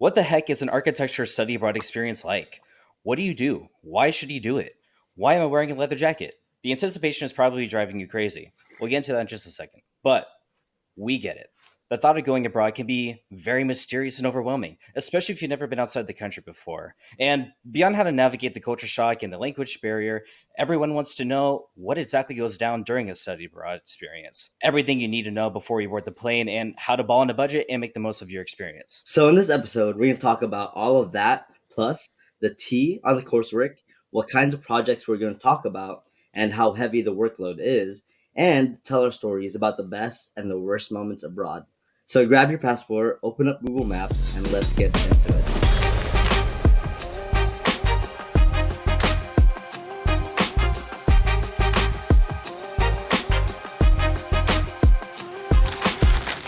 What the heck is an architecture study abroad experience like? What do you do? Why should you do it? Why am I wearing a leather jacket? The anticipation is probably driving you crazy. We'll get into that in just a second. But we get it. The thought of going abroad can be very mysterious and overwhelming, especially if you've never been outside the country before. And beyond how to navigate the culture shock and the language barrier, everyone wants to know what exactly goes down during a study abroad experience. Everything you need to know before you board the plane, and how to ball on a budget and make the most of your experience. So in this episode, we're going to talk about all of that, plus the T on the coursework, what kinds of projects we're going to talk about, and how heavy the workload is, and tell our stories about the best and the worst moments abroad. So grab your passport, open up Google Maps, and let's get into it.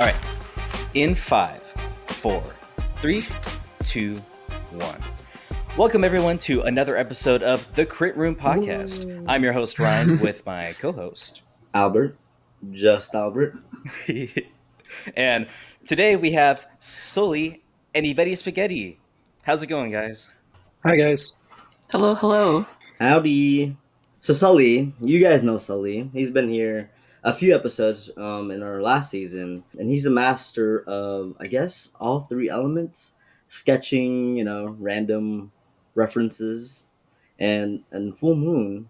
All right. In 5, 4, 3, 2, 1. Welcome, everyone, to another episode of the Crit Room Podcast. Ooh. I'm your host, Ryan, with my co-host, Albert. Just Albert. And today we have Sully and Yvetti Spaghetti. How's it going, guys? Hi, guys. Hello, hello. Howdy. So Sully, you guys know Sully. He's been here a few episodes in our last season, and he's a master of, I guess, all three elements: sketching, random references, and full moon,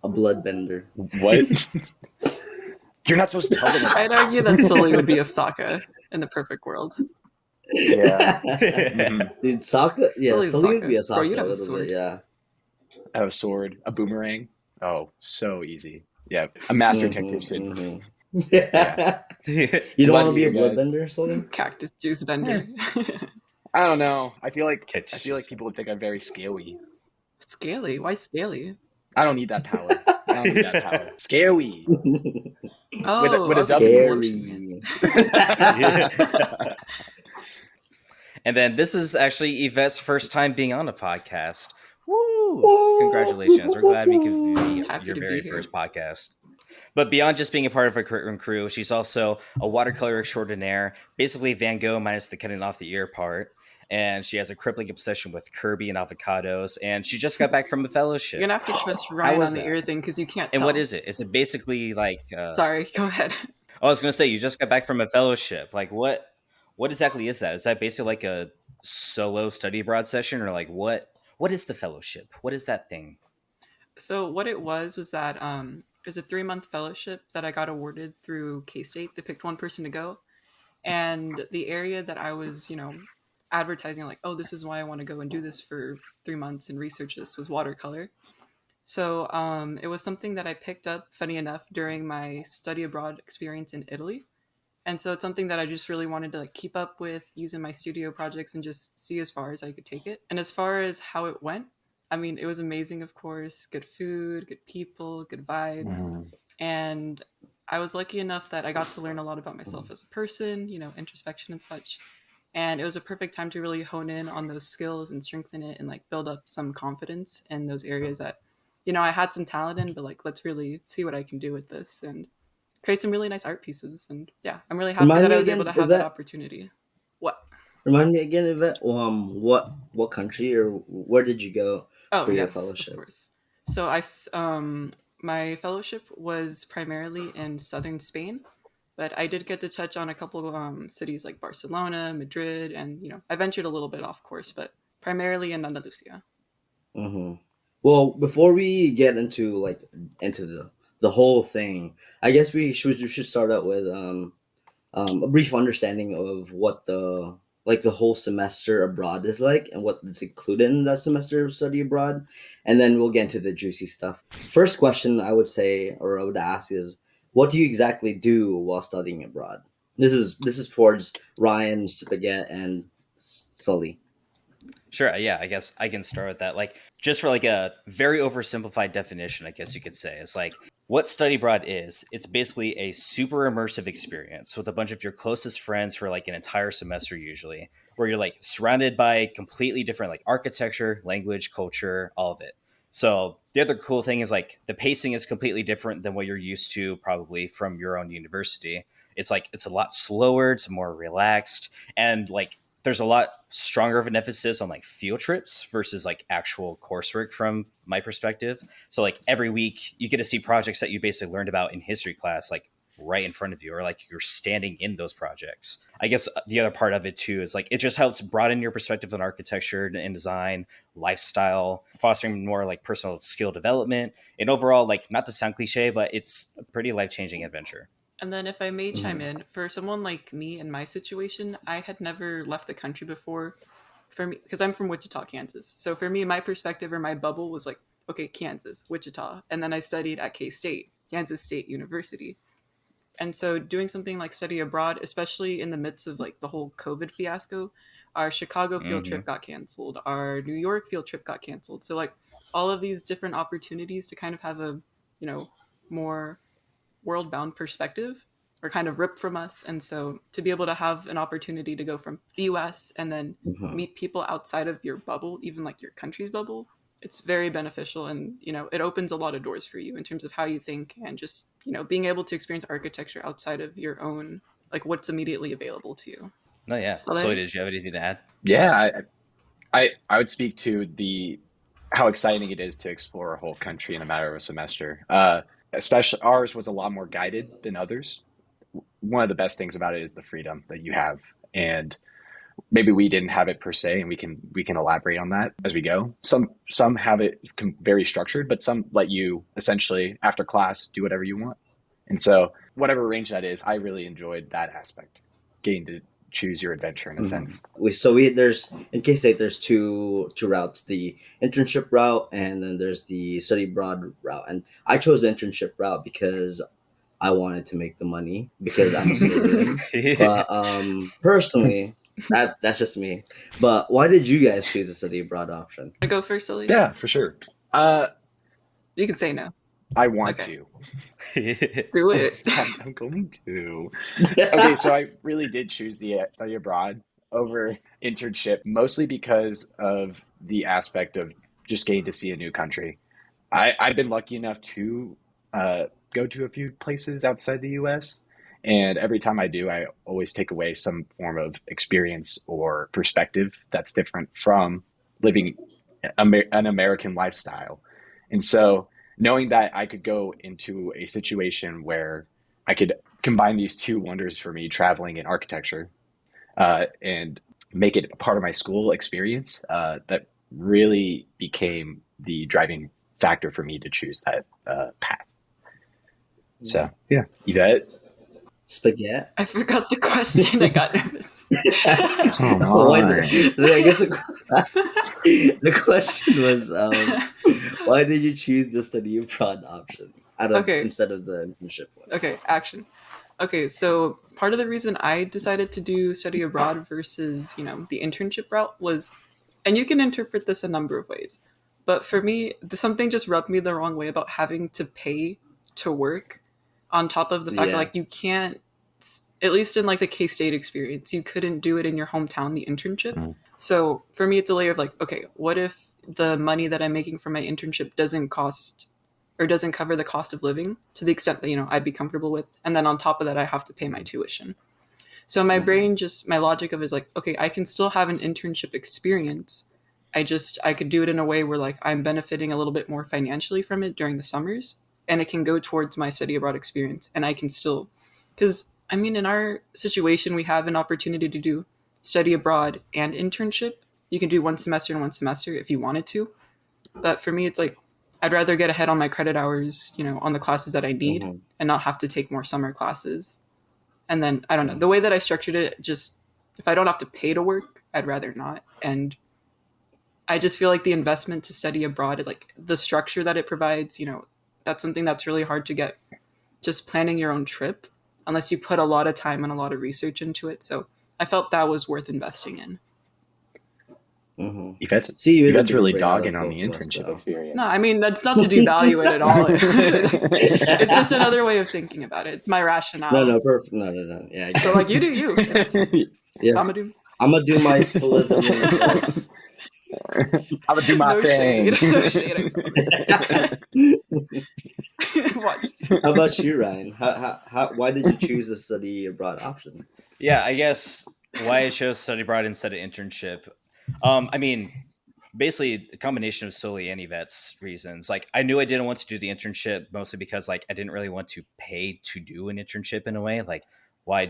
a bloodbender. What? You're not supposed to tell them. I'd argue that Sully would be a Sokka in the perfect world. Yeah. Dude, Sokka, yeah, Sully's Sully would Sokka. be a Sokka. Bro, you'd have a a little sword. bit, yeah. I have a sword, a boomerang. Oh, so easy. Yeah, a master technician. Yeah. You don't want to be a Glad to bloodbender, Sully? Cactus juice bender. I don't know. I feel like Catch people would think I'm very scaly. Scaly? Why scaly? I don't need that power. Scaly. Oh, with a I was W. lotion. And then this is actually Yvette's first time being on a podcast. Woo! Congratulations. We're glad we could be Happy your to be very here. first podcast. But beyond just being a part of a Crit Room crew, she's also a watercolor extraordinaire, basically Van Gogh minus the cutting off the ear part. And she has a crippling obsession with Kirby and avocados. And she just got back from a fellowship. You're going to have to trust Ryan was on the that? ear thing because you can't And tell. what is it? Is it basically like... Sorry, go ahead. I was going to say, you just got back from a fellowship. Like, what exactly is that? Is that basically like a solo study abroad session? Or like, what is the fellowship? What is that thing? So what it was that it was a 3-month fellowship that I got awarded through K-State. They picked one person to go. And the area that I was, advertising, like, oh, this is why I want to go and do this for 3 months and research this, was watercolor. So it was something that I picked up, funny enough, during my study abroad experience in Italy. And so it's something that I just really wanted to like keep up with using my studio projects and just see as far as I could take it. And as far as how it went, I mean, it was amazing, of course. Good food, good people, good vibes. And I was lucky enough that I got to learn a lot about myself as a person, introspection and such. And it was a perfect time to really hone in on those skills and strengthen it and like build up some confidence in those areas that, I had some talent in, but like, let's really see what I can do with this and create some really nice art pieces. And yeah, I'm really happy that I was able to have that opportunity. What? Remind me again, Yvette, what country or where did you go for your fellowship? Of course. So my fellowship was primarily in southern Spain, but I did get to touch on a couple of cities like Barcelona, Madrid, and I ventured a little bit off course, but primarily in Andalusia. Mm-hmm. Well, before we get into the whole thing, I guess we should start out with a brief understanding of what the whole semester abroad is like and what is included in that semester of study abroad, and then we'll get into the juicy stuff. First question I would ask is, what do you exactly do while studying abroad? This is towards Ryan, Spaghetti, and Sully. Sure, yeah, I guess I can start with that. Like, just for like a very oversimplified definition, I guess you could say, it's like what study abroad is. It's basically a super immersive experience with a bunch of your closest friends for like an entire semester, usually, where you're like surrounded by completely different like architecture, language, culture, all of it. So the other cool thing is like the pacing is completely different than what you're used to probably from your own university. It's like it's a lot slower, it's more relaxed, and like there's a lot stronger of an emphasis on like field trips versus like actual coursework from my perspective. So like every week you get to see projects that you basically learned about in history class, like right in front of you, or like you're standing in those projects. I guess the other part of it too is like it just helps broaden your perspective on architecture and design, lifestyle, fostering more like personal skill development, and overall, like not to sound cliche, but it's a pretty life-changing adventure. And then, if I may chime Mhm. in, for someone like me in my situation, I had never left the country before. For me, because I'm from Wichita, Kansas. So for me, my perspective or my bubble was like, okay, Kansas, Wichita. And then I studied at K State, Kansas State University. And so doing something like study abroad, especially in the midst of like the whole COVID fiasco, our Chicago field Mm-hmm. trip got canceled, our New York field trip got canceled. So like all of these different opportunities to kind of have a, more world bound perspective are kind of ripped from us. And so to be able to have an opportunity to go from the US and then Mhm. meet people outside of your bubble, even like your country's bubble, it's very beneficial. And, it opens a lot of doors for you in terms of how you think and just, being able to experience architecture outside of your own, like what's immediately available to you. No, yeah. So So, like, did you have anything to add? Yeah, I would speak to the how exciting it is to explore a whole country in a matter of a semester. Especially ours was a lot more guided than others. One of the best things about it is the freedom that you have, and maybe we didn't have it per se, and we can elaborate on that as we go. Some have it very structured, but some let you essentially after class do whatever you want. And so whatever range that is, I really enjoyed that aspect, getting to choose your adventure in a Mhm. sense. We there's in K State there's two routes, the internship route and then there's the study abroad route. And I chose the internship route because I wanted to make the money because I'm a Slytherin. But personally, that's just me. But why did you guys choose the study abroad option? to go first, Silly? Yeah, for sure. Uh, You can say no. I want Okay. to. Do it. I'm going to. Okay, so I really did choose the study abroad over internship, mostly because of the aspect of just getting to see a new country. I've been lucky enough to uh, go to a few places outside the US, and every time I do, I always take away some form of experience or perspective that's different from living an American lifestyle. And so, knowing that I could go into a situation where I could combine these two wonders for me, traveling and architecture, and make it a part of my school experience, that really became the driving factor for me to choose that path. So, yeah, Yvette. Spaghetti. I forgot the question. I got nervous. Come Why on. I guess the question was why did you choose the study abroad option Okay. instead of the internship one? Okay, action. Okay, so part of the reason I decided to do study abroad versus, the internship route was, and you can interpret this a number of ways, but for me, something just rubbed me the wrong way about having to pay to work on top of the fact that, Yeah. like, you can't, at least in, like, the K-State experience, you couldn't do it in your hometown, the internship. Mm. So for me, it's a layer of, like, okay, what if the money that I'm making from my internship doesn't cost or doesn't cover the cost of living to the extent that I'd be comfortable with, and then on top of that I have to pay my tuition. So my brain, just my logic of is like, okay, I can still have an internship experience. I could do it in a way where like I'm benefiting a little bit more financially from it during the summers, and it can go towards my study abroad experience, and I can still, because I mean in our situation we have an opportunity to do study abroad and internship. You can do one semester and one semester if you wanted to, but for me it's like I'd rather get ahead on my credit hours, on the classes that I need Mm-hmm. and not have to take more summer classes. And then I don't know, the way that I structured it, just if I don't have to pay to work, I'd rather not. And I just feel like the investment to study abroad, like the structure that it provides, that's something that's really hard to get just planning your own trip unless you put a lot of time and a lot of research into it. So I felt that was worth investing in. Mm-hmm. Yvette's, See, you're the Yvette's really big brain out of dogging on both the of us, internship though. experience. No, I mean, that's not to devalue it at all. It's just another way of thinking about it. It's my rationale. No, perfect. No. Yeah, I get So it. like you do you. It's fine. Yeah, I'm gonna do I'm gonna do my Slytherin stuff. I'm gonna do my no thing. shade. No shade. Watch. How about you, Ryan? Why did you choose the study abroad option? Yeah, I guess why I chose study abroad instead of internship. I mean, basically a combination of solely and Yvette's reasons. Like I knew I didn't want to do the internship mostly because like I didn't really want to pay to do an internship in a way. Like why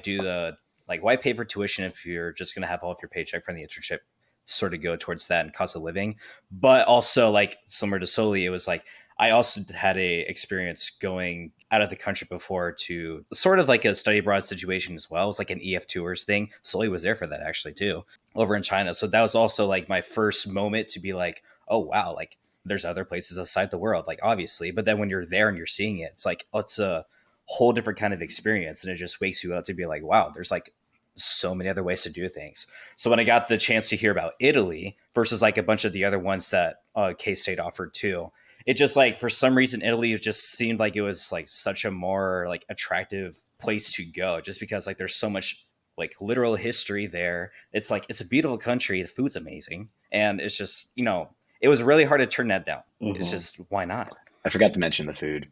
pay for tuition if you're just gonna have all of your paycheck from the internship sort of go towards that and cost of living. But also like similar to Soli, it was like I also had a experience going out of the country before to sort of like a study abroad situation as well. It was like an EF tours thing. Soli was there for that actually too, over in China. So that was also like my first moment to be like, oh wow, like there's other places outside the world, like obviously. But then when you're there and you're seeing it, it's like, oh, it's a whole different kind of experience. And it just wakes you up to be like, wow, there's like so many other ways to do things. So when I got the chance to hear about Italy versus like a bunch of the other ones that K-State offered too, it just like for some reason Italy just seemed like it was like such a more like attractive place to go just because like there's so much like literal history there. It's like it's a beautiful country, the food's amazing, and it's just, it was really hard to turn that down. It's Mhm. just why not? I forgot to mention the food.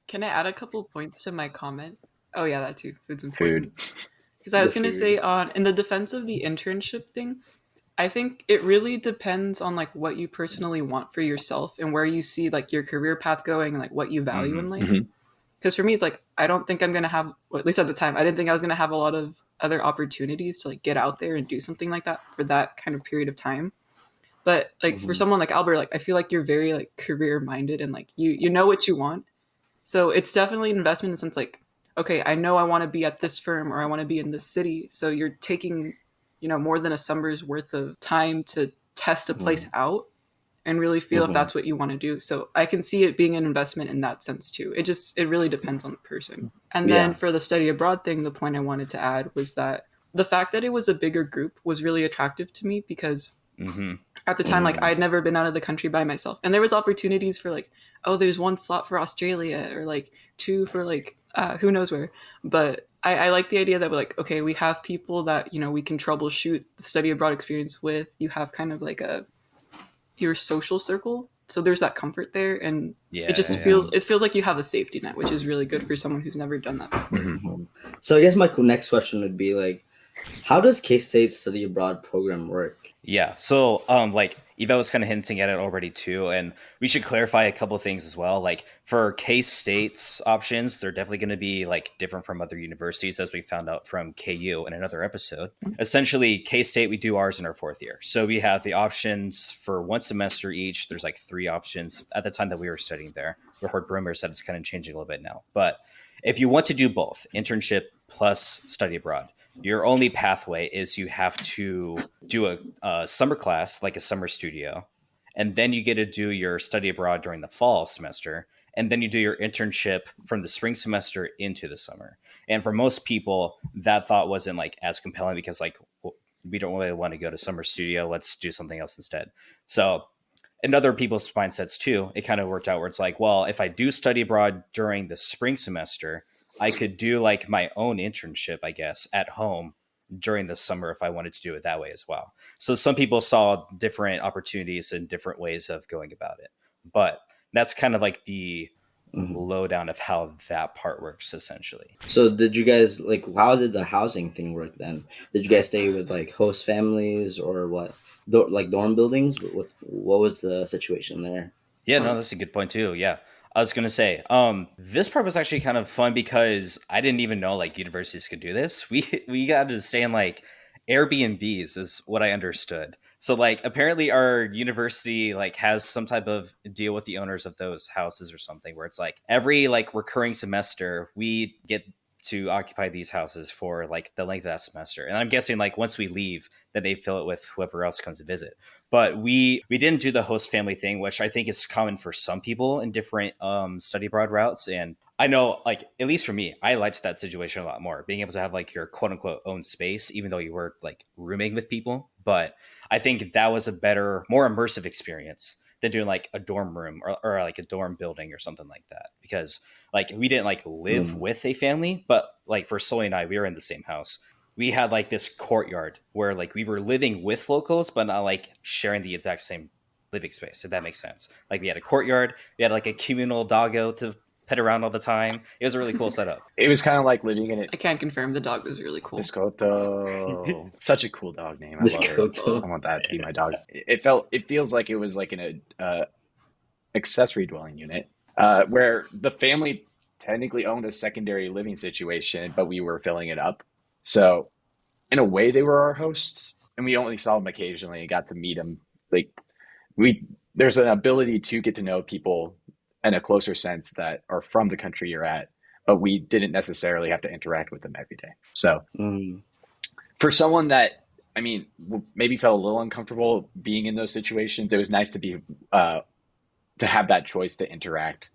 Can I add a couple points to my comment? Oh yeah, that too. Food's Food. important. Because I The was gonna food. say on in the defense of the internship thing, I think it really depends on like what you personally want for yourself and where you see like your career path going and like what you value in Mm-hmm. life. Hmm. Because for me, it's like I don't think I'm gonna have, or at least at the time, I didn't think I was gonna have a lot of other opportunities to like get out there and do something like that for that kind of period of time. But like for Mhm. someone like Albert, like I feel like you're very like career minded and like you know what you want. So it's definitely an investment in the sense like, okay, I know I want to be at this firm or I want to be in this city. So you're taking, more than a summer's worth of time to test a place Mhm. out and really feel if Mhm. that's what you want to do. So I can see it being an investment in that sense too. It really depends on the person. And then Yeah. for the study abroad thing, the point I wanted to add was that the fact that it was a bigger group was really attractive to me because Mm-hmm. at the time like Mhm. I'd never been out of the country by myself and there was opportunities for like, oh, there's one slot for Australia or like two for like who knows where. But I like the idea that we're like, okay, we have people that we can troubleshoot the study abroad experience with. You have kind of like a your social circle, so there's that comfort there, and it Yeah, just yeah. feels Mhm. it feels like you have a safety net, which is really good for someone who's never done that before. Hmm. Mhm. So I guess my next question would be like, how does K State study abroad program work? Yeah. So, like Eva was kind of hinting at it already too, and we should clarify a couple of things as well. Like for K State's options, they're definitely going to be like different from other universities, as we found out from KU in another episode. Essentially, K State, we do ours in our fourth year, so we have the options for one semester each. There's like three options at the time that we were studying there. We heard rumors that it's kind of changing a little bit now, but if you want to do both internship plus study abroad, your only pathway is you have to do a summer class, like a summer studio, and then you get to do your study abroad during the fall semester, and then you do your internship from the spring semester into the summer. And for most people, that thought wasn't like as compelling because like we don't really want to go to summer studio. Let's do something else instead. So in other people's mindsets too, it kind of worked out where it's like, well, if I do study abroad during the spring semester, I could do like my own internship, I guess, at home during the summer if I wanted to do it that way as well. So some people saw different opportunities and different ways of going about it. But that's kind of like the Mhm. lowdown of how that part works essentially. So did you guys like how did the housing thing work then? Did you guys stay with like host families or what? Like dorm buildings? What was the situation there? Yeah, no, So that's a good point too. Yeah. I was gonna say, this part was actually kind of fun because I didn't even know like universities could do this. We got to stay in like Airbnbs is what I understood. So like apparently our university like has some type of deal with the owners of those houses or something where it's like every like recurring semester we get to occupy these houses for like the length of that semester. And I'm guessing like once we leave, then they fill it with whoever else comes to visit. But we didn't do the host family thing, which I think is common for some people in different study abroad routes. And I know, like at least for me, I liked that situation a lot more, being able to have like your quote unquote own space, even though you were like rooming with people. But I think that was a better, more immersive experience than doing like a dorm room or like a dorm building or something like that. Because like we didn't like live Mm. with a family, but like for Sully and I, we were in the same house. We had like this courtyard where like we were living with locals, but not like sharing the exact same living space, if that makes sense. Like we had a courtyard, we had like a communal doggo to pet around all the time. It was a really cool setup. It was kind of like living in it. I can't confirm the dog was really cool. Biscotto. Such a cool dog name. I love it. Biscotto. I want that to be my dog. It feels like it was like in a accessory dwelling unit, where the family technically owned a secondary living situation, but we were filling it up. So in a way, they were our hosts, and we only saw them occasionally and got to meet them. Like there's an ability to get to know people in a closer sense that are from the country you're at, but we didn't necessarily have to interact with them every day. So for someone that, I mean, maybe felt a little uncomfortable being in those situations, it was nice to be to have that choice to interact,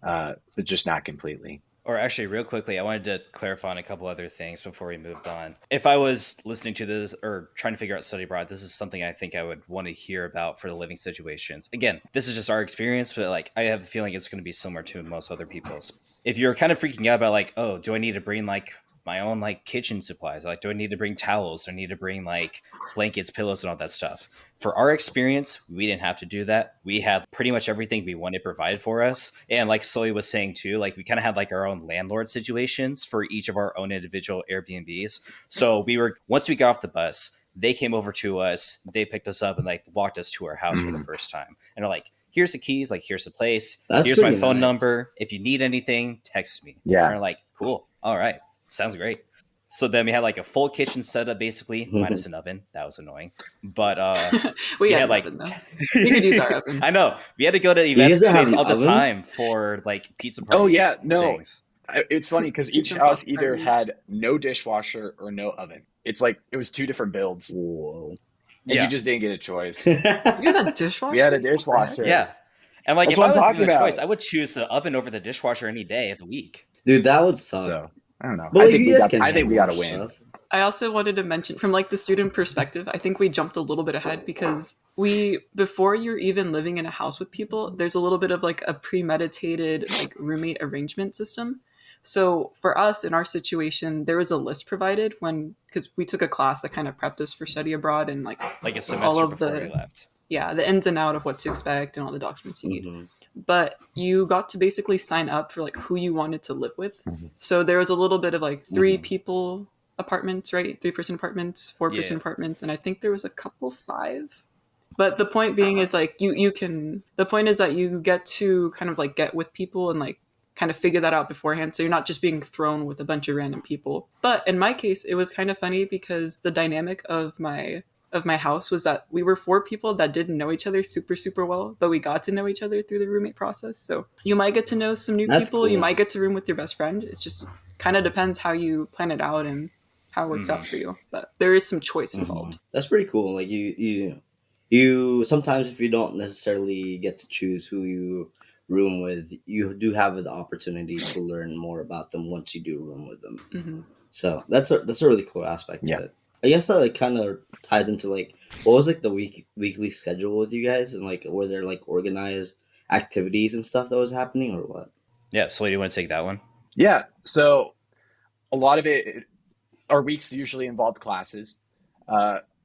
but just not completely. Or actually, real quickly, I wanted to clarify on a couple other things before we moved on. If I was listening to this or trying to figure out study abroad, this is something I think I would want to hear about for the living situations. Again, this is just our experience, but like I have a feeling it's going to be similar to most other people's. If you're kind of freaking out about like, oh, do I need to bring like my own like kitchen supplies? Like, do I need to bring towels? Do I need to bring like blankets, pillows, and all that stuff? For our experience, we didn't have to do that. We had pretty much everything we wanted provided for us. And like Sully was saying too, like we kind of had like our own landlord situations for each of our own individual Airbnbs. So once we got off the bus, they came over to us, they picked us up and like walked us to our house for the first time. And they're like, here's the keys, like here's the place. Here's my phone number. If you need anything, text me. Yeah. And we're like, cool. All right. Sounds great. So then we had like a full kitchen setup, basically, minus an oven. That was annoying. But we had like oven, we could use our oven. I know. We had to go to events place all the time for like pizza parties. Oh yeah, no. Things. It's funny because each house either had no dishwasher or no oven. It's like it was two different builds. Whoa. And you just didn't get a choice. You guys had dishwasher? We had a dishwasher. Yeah. And like That's if I what was I'm given a talking choice, about. I would choose the oven over the dishwasher any day of the week. Dude, that would suck. So I don't know. But I think we got to win. Stuff. I also wanted to mention from like the student perspective, I think we jumped a little bit ahead because before you're even living in a house with people, there's a little bit of like a premeditated like roommate arrangement system. So for us in our situation, there was a list provided because we took a class that kind of prepped us for study abroad and like a semester all of before we left. Yeah, the ins and out of what to expect and all the documents you need. Mm-hmm. But you got to basically sign up for like who you wanted to live with. So there was a little bit of like 3 people apartments, right? 3-person apartments, 4-person apartments, and I think there was a couple 5. But the point being is like the point is that you get to kind of like get with people and like kind of figure that out beforehand, so you're not just being thrown with a bunch of random people. But in my case, it was kind of funny because the dynamic of my house was that we were 4 people that didn't know each other super, super well, but we got to know each other through the roommate process. So you might get to know some new people. Cool. You might get to room with your best friend. It's just kind of depends how you plan it out and how it works out for you. But there is some choice involved. That's pretty cool. Like you sometimes if you don't necessarily get to choose who you room with, you do have the opportunity to learn more about them once you do room with them. So that's a really cool aspect to it. I guess that like kind of ties into like what was like the weekly schedule with you guys, and like were there like organized activities and stuff that was happening or what? Yeah, so do you want to take that one? Yeah, so a lot of it, our weeks usually involved classes.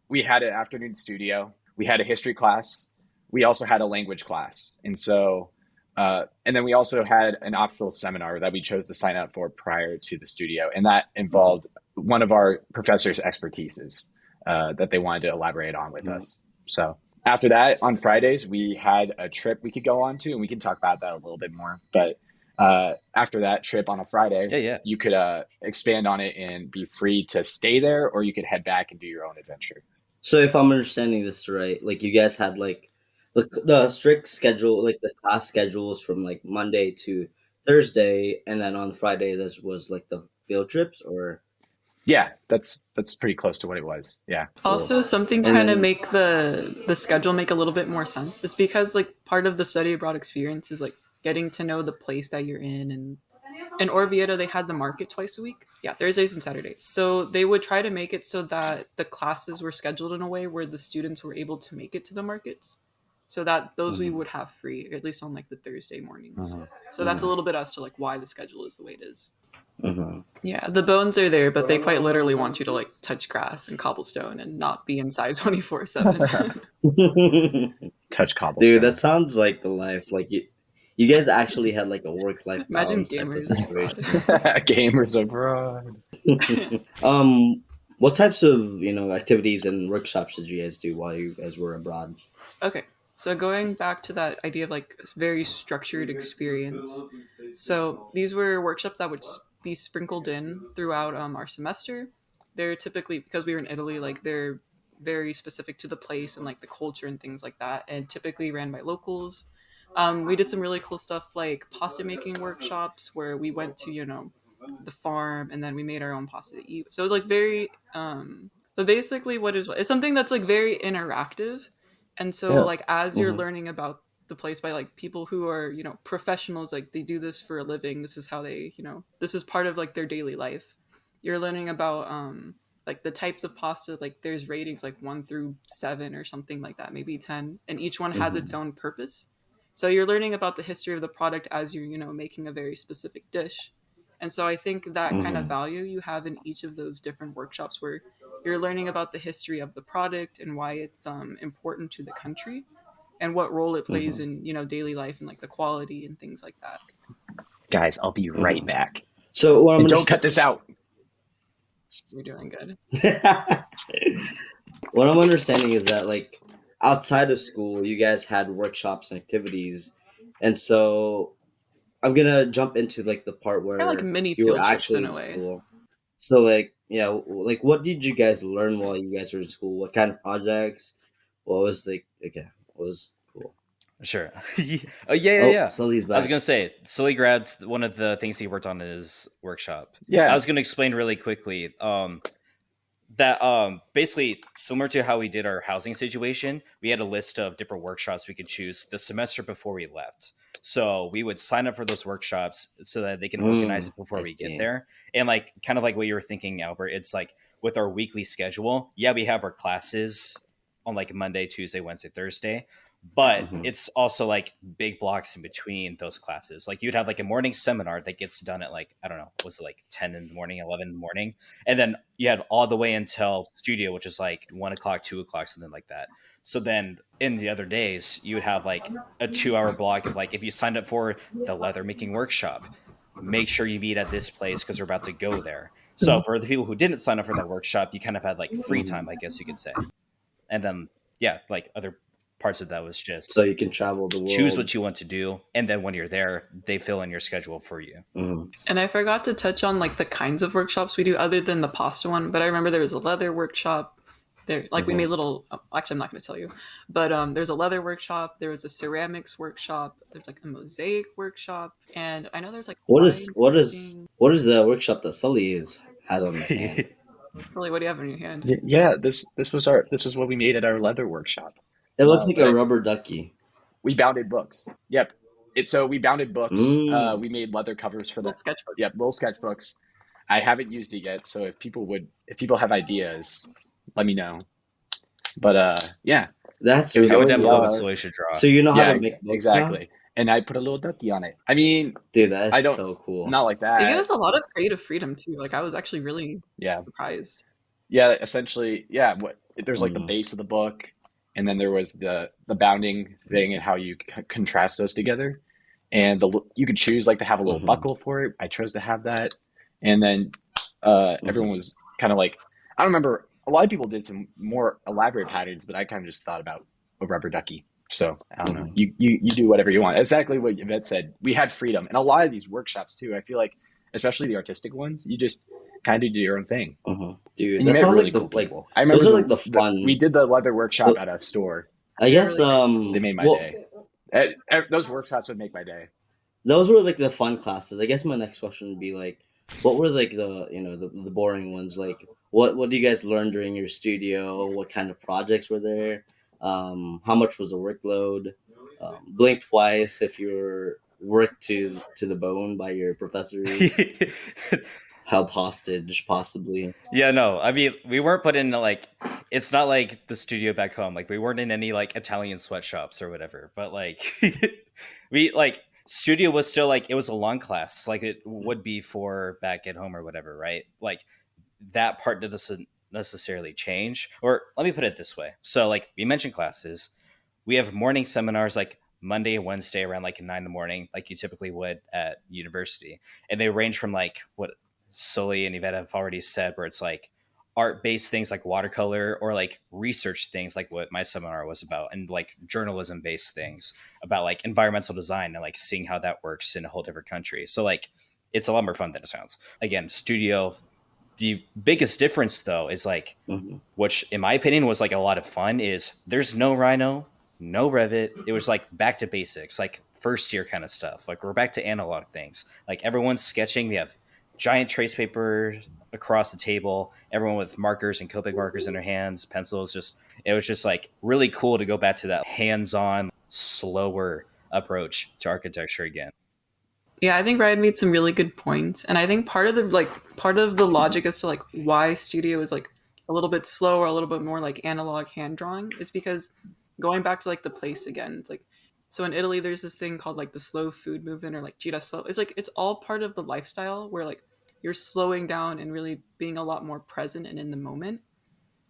We had an afternoon studio. We had a history class. We also had a language class, and so and then we also had an optional seminar that we chose to sign up for prior to the studio, and that involved one of our professors' expertises that they wanted to elaborate on with us. So after that, on Fridays, we had a trip we could go on to, and we can talk about that a little bit more. But after that trip on a Friday, you could expand on it and be free to stay there, or you could head back and do your own adventure. So if I'm understanding this right, like you guys had like the strict schedule, like the class schedules from like Monday to Thursday, and then on Friday this was like the field trips, or yeah, that's pretty close to what it was. Yeah. Also, something to kind of make the schedule make a little bit more sense is because like part of the study abroad experience is like getting to know the place that you're in. And in Orvieto, they had the market twice a week. Yeah, Thursdays and Saturdays. So they would try to make it so that the classes were scheduled in a way where the students were able to make it to the markets, so that those we would have free, at least on like the Thursday mornings. So that's a little bit as to like why the schedule is the way it is. Yeah, the bones are there, but they quite literally want you to like touch grass and cobblestone and not be inside 24/7. Touch cobblestone. Dude, that sounds like the life. Like You guys actually had like a work-life Imagine balance type of gamers abroad. situation. Gamers abroad. um, what types of activities and workshops did you guys do while you guys were abroad? Okay, so going back to that idea of like very structured experience. So these were workshops that would be sprinkled in throughout our semester. They're typically, because we were in Italy, like they're very specific to the place and like the culture and things like that, and typically ran by locals. We did some really cool stuff like pasta making workshops where we went to the farm and then we made our own pasta to eat. So it was like very but basically what is it's something that's like very interactive, and so Yeah. like as you're Hmm. learning about the place by like people who are professionals, like they do this for a living, this is how they this is part of like their daily life. You're learning about like the types of pasta, like there's ratings like 1 through 7 or something like that, maybe 10, and each one has its Hmm. own purpose. So you're learning about the history of the product as you're making a very specific dish. And so I think that kind of Hmm. value you have in each of those different workshops where you're learning about the history of the product and why it's important to the country and what role it plays Hmm. in daily life and like the quality and things like that. Guys, I'll be right Hmm. back. So what I'm And don't cut this out. You're doing good. what I'm understanding is that like outside of school, you guys had workshops and activities, and so I'm gonna jump into like the part Kind of like where mini you were field trips actually in in a way. school. So like yeah, like what did you guys learn while you guys were in school? What kind of projects? What was like okay? What was cool? Sure. Oh yeah, yeah, Oh, yeah. Sully's I was back. gonna say Sully grabbed one of the things he worked on in his workshop. I Yeah. was gonna explain really quickly. That basically similar to how we did our housing situation, we had a list of different workshops we could choose the semester before we left. So we would sign up for those workshops so that they can organize it before I we get see. there. And like kind of like what you were thinking, Albert, it's like with our weekly schedule, yeah, we have our classes on like Monday, Tuesday, Wednesday, Thursday, but Hmm. it's also like big blocks in between those classes. Like you'd have like a morning seminar that gets done at like, I don't know, was it like 10 in the morning, 11 in the morning, and then you had all the way until studio, which is like 1 o'clock, 2 o'clock, something like that. So then in the other days, you would have like a 2 hour block of like, if you signed up for the leather making workshop, make sure you meet at this place because we're about to go there. So for the people who didn't sign up for that workshop, you kind of had like free Hmm. time, I guess you could say. And then, yeah, like other parts of that was So just you can travel the choose world. what you want to do. And then when you're there, they fill in your schedule for you. Hmm. And I forgot to touch on like the kinds of workshops we do other than the pasta one, but I remember there was a leather workshop. There, like we Hmm. made little. Actually, I'm not going to tell you, but there's a leather workshop. There was a ceramics workshop. There's like a mosaic workshop, and I know there's like What is wine what is tasting. what is the workshop that Sully is has on his hand? So, like, what do you have in your hand? Yeah, this was what we made at our leather workshop. It looks like But a rubber ducky. we bounded books. Yep. So we bounded books. Mm, We made leather covers for Little that. sketchbook. Yep, little sketchbooks. I haven't used it yet, so if people have ideas, let me know. But yeah, that's it was I would really definitely love cool. a really solution draw. So you know how yeah, to make books now, exactly. And I put a little ducky on it. I mean, dude. That I is don't so cool. not like It gave that. us a lot of creative freedom too. Like I was actually really Yeah. surprised. Yeah, essentially, yeah. There's like the Mm, base of the book, and then there was the bounding thing and how you contrast those together. And you could choose like to have a little mm-hmm, buckle for it. I chose to have that, and then everyone mm-hmm, was kind of like, I don't remember. A lot of people did some more elaborate patterns, but I kind of just thought about a rubber ducky. So I don't know. mm-hmm, You do whatever you want. Exactly what Yvette said. We had freedom, and a lot of these workshops too. I feel like, especially the artistic ones, you just kind of do your own thing. mm-hmm. Dude, And you that met sounds really like the cool like people. I remember those are like the we fun. did the leather workshop The, at a store. I They're guess really great. They made my well day. Those workshops would make my day. those were like the fun classes. I guess my next question would be like, what were like the the boring ones? Like, what do you guys learn during your studio? What kind of projects were there? How much was the workload? Blink twice if you were worked to the bone by your professors, held hostage possibly. Yeah, no. I mean, we weren't put in like it's not like the studio back home. Like we weren't in any like Italian sweatshops or whatever. But like we like studio was still like it was a long class like it would be for back at home or whatever, right? Like that part doesn't necessarily change. Or let me put it this way. So like we mentioned classes, we have morning seminars like Monday and Wednesday around like 9 in the morning, like you typically would at university. And they range from like what Sully and Yvette have already said, where it's like art based things like watercolor, or like research things like what my seminar was about, and like journalism based things about like environmental design and like seeing how that works in a whole different country. So like it's a lot more fun than it sounds. Again, studio, the biggest difference though is like, Mhm. which in my opinion was like a lot of fun, is there's no Rhino, no Revit. It was like back to basics, like first year kind of stuff. Like we're back to analog things. Like everyone's sketching. We have giant trace paper across the table, everyone with markers and Copic markers in their hands, pencils. Just it was just like really cool to go back to that hands-on, slower approach to architecture again. Yeah, I think Ryan made some really good points, and I think part of the logic as to like why studio is like a little bit slower, a little bit more like analog hand drawing, is because going back to like the place again, it's like so in Italy there's this thing called like the slow food movement or like Gita slow. It's like it's all part of the lifestyle where like you're slowing down and really being a lot more present and in the moment.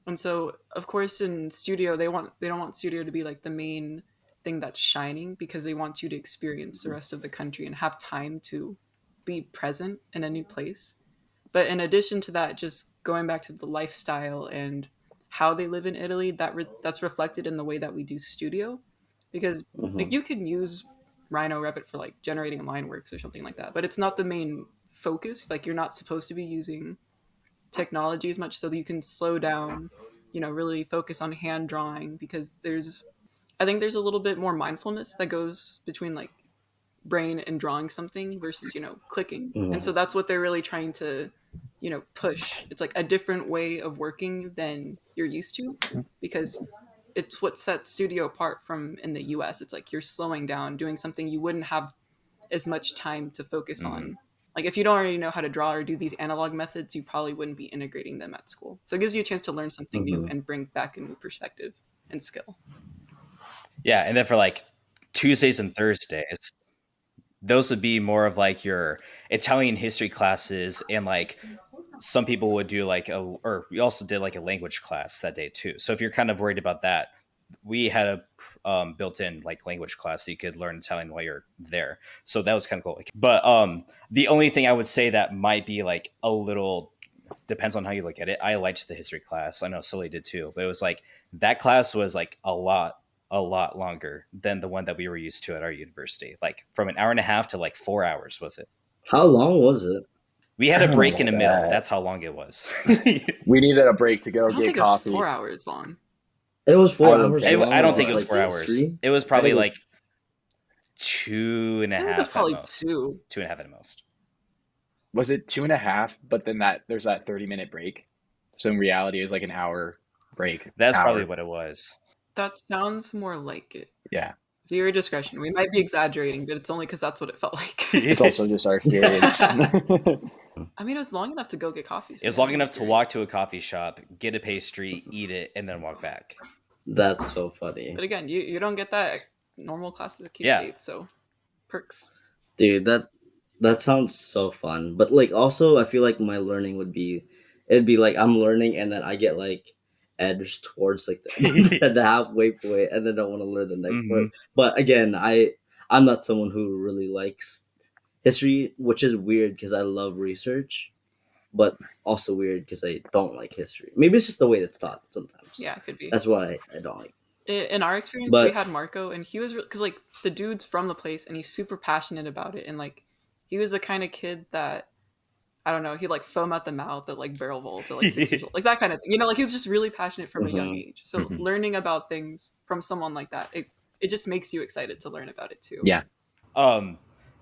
And so, of course, in studio, they don't want studio to be like the main thing that's shining because they want you to experience the rest of the country and have time to be present in a new place. But in addition to that, just going back to the lifestyle and how they live in Italy, that's reflected in the way that we do studio, because like Mhm. you can use Rhino Revit for like generating line works or something like that, but it's not the main focus. Like you're not supposed to be using technology as much so that you can slow down, really focus on hand drawing because I think there's a little bit more mindfulness that goes between like brain and drawing something versus, clicking. And so Mhm. that's what they're really trying to, push. It's like a different way of working than you're used to because it's what sets studio apart from in the US. It's like you're slowing down, doing something you wouldn't have as much time to focus Mhm. on. Like if you don't already know how to draw or do these analog methods, you probably wouldn't be integrating them at school. So it gives you a chance to learn something new Mhm. and bring back a new perspective and skill. Yeah, and then for like Tuesdays and Thursdays, those would be more of like your Italian history classes, and like some people would do like or we also did like a language class that day too. So if you're kind of worried about that, we had a built-in like language class so you could learn Italian while you're there. So that was kind of cool. But the only thing I would say that might be like a little, depends on how you look at it. I liked the history class. I know Sully did too, but it was like that class was like a lot longer than the one that we were used to at our university. Like from an hour and a half to like 4 hours was it? How long was it? We had I a don't know break in about the middle. that. That's how long it was. We needed a break to go I don't get think it was coffee. 4 hours long. It was I four wouldn't hours say it was long I four don't of think just it was like hours. 4 hours. history. It was I probably think it like was. two and I a feel like it was half at probably most. 2. 2.5 at most. Was it 2.5? But then there's that 30-minute break. So in reality, it was like an hour break. That's probably Hour. what it was. That sounds more like it. Yeah. Viewer discretion. We might be exaggerating, but it's only because that's what it felt like. It's also just our experience. I mean, it was long enough to go get coffee. So It was yeah, long I'm enough with to you. walk to a coffee shop, get a pastry, eat it, and then walk back. That's so funny, But again, you don't get that at normal classes at K Yeah. State, so perks. dude. That sounds so fun. But like, also, I feel like my learning it'd be like I'm learning, and then I get like edged towards like the halfway point, and then I want to learn the next Hmm. part. But again, I'm not someone who really likes history, which is weird because I love research, but also weird because I don't like history. Maybe it's just the way it's taught sometimes. Yeah, it could be. That's why I don't like. In our experience, we But had Marco, and he was because like the dude's from the place, and he's super passionate about it, and like he was the kind of kid that I don't know, he like foam at the mouth at like barrel vaults at like 6 years old, like that kind of thing. Like he was just really passionate from a young mhm, age. So learning about things from someone like that, it just makes you excited to learn about it too. Yeah. Um,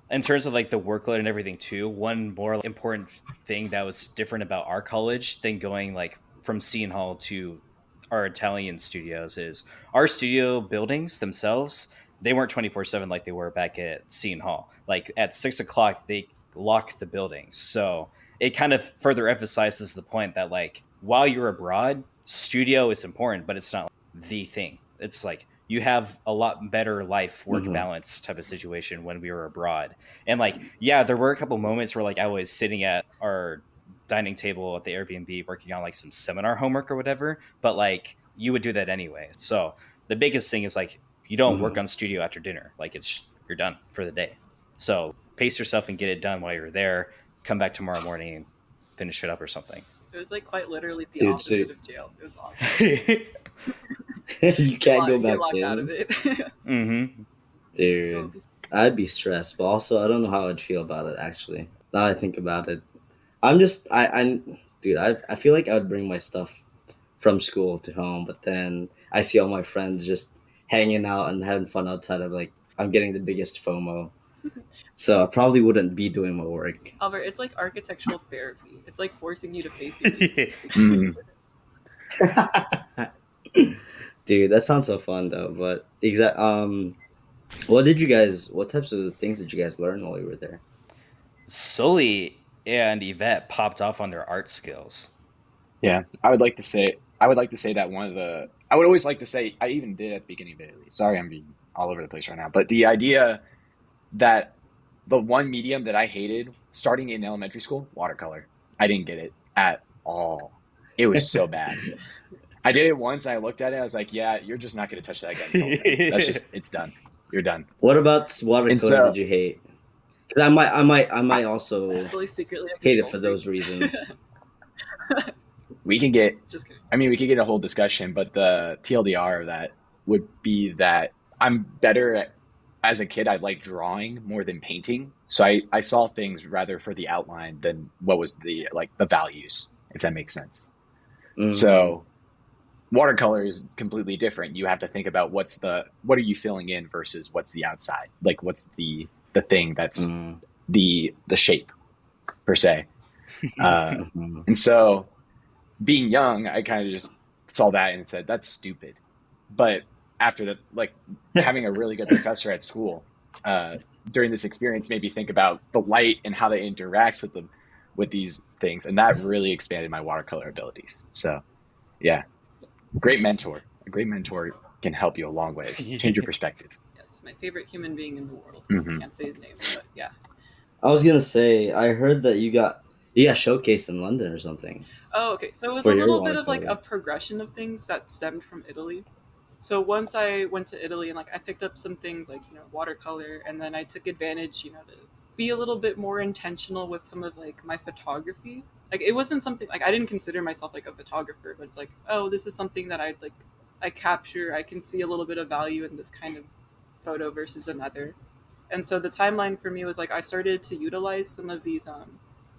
in terms of like the workload and everything too, one more important thing that was different about our college than going like from Seton Hall to our Italian studios is our studio buildings themselves. They weren't 24/7 like they were back at Seton Hall. Like at 6 o'clock, they lock the buildings. So it kind of further emphasizes the point that like while you're abroad, studio is important, but it's not the thing. It's like you have a lot better life work mhm, balance type of situation when we were abroad. And like, yeah, there were a couple moments where like I was sitting at our dining table at the Airbnb working on like some seminar homework or whatever, but like you would do that anyway. So the biggest thing is like You don't work Mhm. on studio after dinner. Like you're done for the day. So pace yourself and get it done while you're there. Come back tomorrow morning and finish it up or something. It was like quite literally the Dude, so opposite of jail. It was awesome. you can't go Get back locked out in. of it. Mm-hmm. Dude, I'd be stressed, but also I don't know how I'd feel about it actually. Now I think about it. I'm just dude, I feel like I would bring my stuff from school to home, but then I see all my friends just hanging out and having fun outside. I'm like, I'm getting the biggest FOMO. So I probably wouldn't be doing my work. Albert, it's like architectural therapy. It's like forcing you to face your weaknesses. Mhm. Dude, that sounds so fun though. But what types of things did you guys learn while you were there? Sully and Yvette popped off on their art skills. Yeah, I would like to say that I would always like to say, I even did at the beginning of Italy. Sorry, I'm being all over the place right now. But the idea that the one medium that I hated starting in elementary school, watercolor. I didn't get it at all. It was so bad. I did it once. I looked at it. I was like, yeah, you're just not going to touch that again this whole thing. It's done. You're done. What about And watercolor did so you hate? Because I I, might also Sully's secretly a hate it control for freak. those reasons. we can get, Just kidding. I mean, we could get a whole discussion, but the TLDR of that would be that I'm better at, as a kid, I like drawing more than painting. So I saw things rather for the outline than what was the values, if that makes sense. Hmm. So watercolor is completely different. You have to think about what are you filling in versus what's the outside, like what's the thing that's Hmm. the shape per se. Uh, Hmm. and so being young, I kind of just saw that and said that's stupid. But after that, like having a really good professor at school uh, during this experience made me think about the light and how they interact with these things, and that really expanded my watercolor abilities. So yeah, great mentor. A great mentor can help you a long ways, change your perspective. Yes, my favorite human being in the world. Hmm. Can't say his name, but yeah. I was gonna say I heard that you got showcased in London or something Oh, okay. So it was for a your little bit of like a watercolor. progression of things that stemmed from Italy. So once I went to Italy and like I picked up some things like, watercolor, and then I took advantage, to be a little bit more intentional with some of like my photography. Like it wasn't something like I didn't consider myself like a photographer, but it's like, oh, this is something that I capture, I can see a little bit of value in this kind of photo versus another. And so the timeline for me was like I started to utilize some of these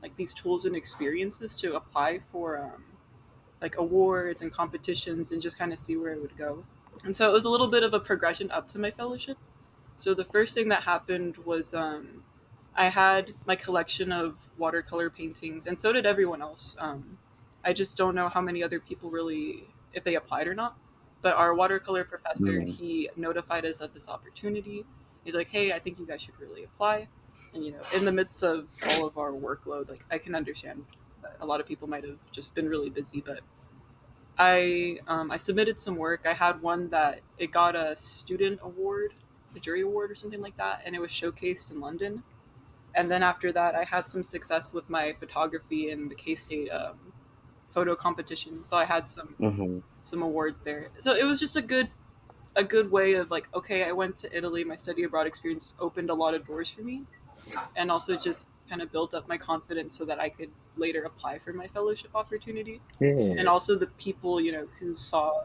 like these tools and experiences to apply for like awards and competitions and just kind of see where it would go. And so it was a little bit of a progression up to my fellowship. So the first thing that happened was I had my collection of watercolor paintings, and so did everyone else. I just don't know how many other people really, if they applied or not. But our watercolor professor, Mm. he notified us of this opportunity. He's like, "Hey, I think you guys should really apply." And in the midst of all of our workload, like I can understand that a lot of people might have just been really busy, but I submitted some work. I had one that it got a student award, a jury award or something like that, and it was showcased in London. And then after that, I had some success with my photography in the K State photo competition. So I had Hmm. some awards there. So it was just a good way of like, okay, I went to Italy. My study abroad experience opened a lot of doors for me, and also just kind of built up my confidence so that I could later apply for my fellowship opportunity. And Yeah, also the people who saw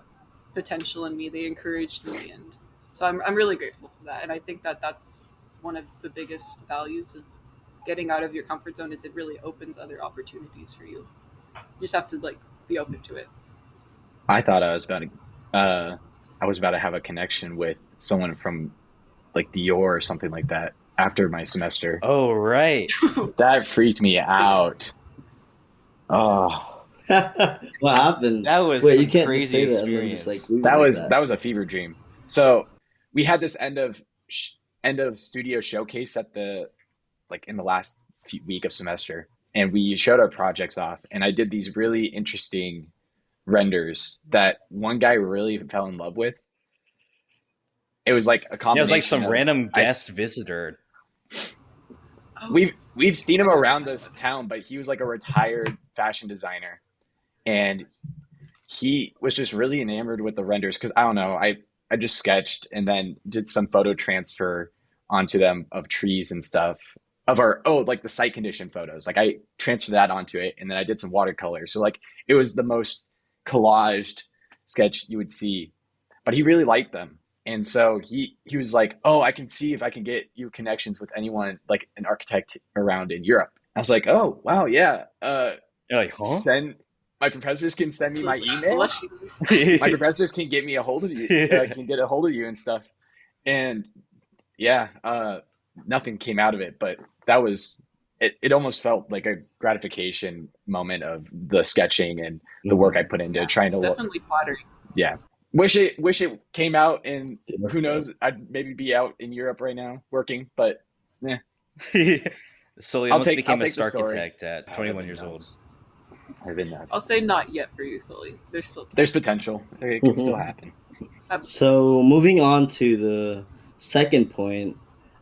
potential in me, they encouraged me, and so I'm really grateful for that. And I think that that's one of the biggest values of getting out of your comfort zone is it really opens other opportunities for you. You just have to like be open to it. I thought I was about to have a connection with someone from like Dior or something like that after my semester. Oh, right. That freaked me Fans. out. Oh, What happened? That was Wait, you some can't just crazy say that and then just like experience. leave it that like was that. that was a fever dream. So we had this end of studio showcase at the like in the last week of semester, and we showed our projects off. And I did these really interesting renders that one guy really fell in love with. It was like a Yeah, it was like combination some of random guest visitor. Oh, we've seen I him know what you're around talking this about. town, but he was like a retired fashion designer, and he was just really enamored with the renders because I don't know, I just sketched and then did some photo transfer onto them of trees and stuff of our like the site condition photos. Like I transferred that onto it, and then I did some watercolor. So like it was the most collaged sketch you would see, but he really liked them. And so he was like, "Oh, I can see if I can get you connections with anyone like an architect around in Europe." I was like, "Oh, wow, yeah. You're like, huh? Send my professors can send me So my it's like email. blushy. My professors can get me a hold of you, can get a hold of you and stuff." And yeah, nothing came out of it, but that was it. It almost felt like a gratification moment of the sketching and the work I put into trying to look. Definitely flattering. Yeah, wish it came out, and who knows? I'd maybe be out in Europe right now working, but yeah, So he I'll almost take became a the story. architect at Oh, 21 that'd be years old. nuts. I've been nuts. I'll say not yet for you, Sully. There's still time. There's potential. It can still happen. So moving on to the second point,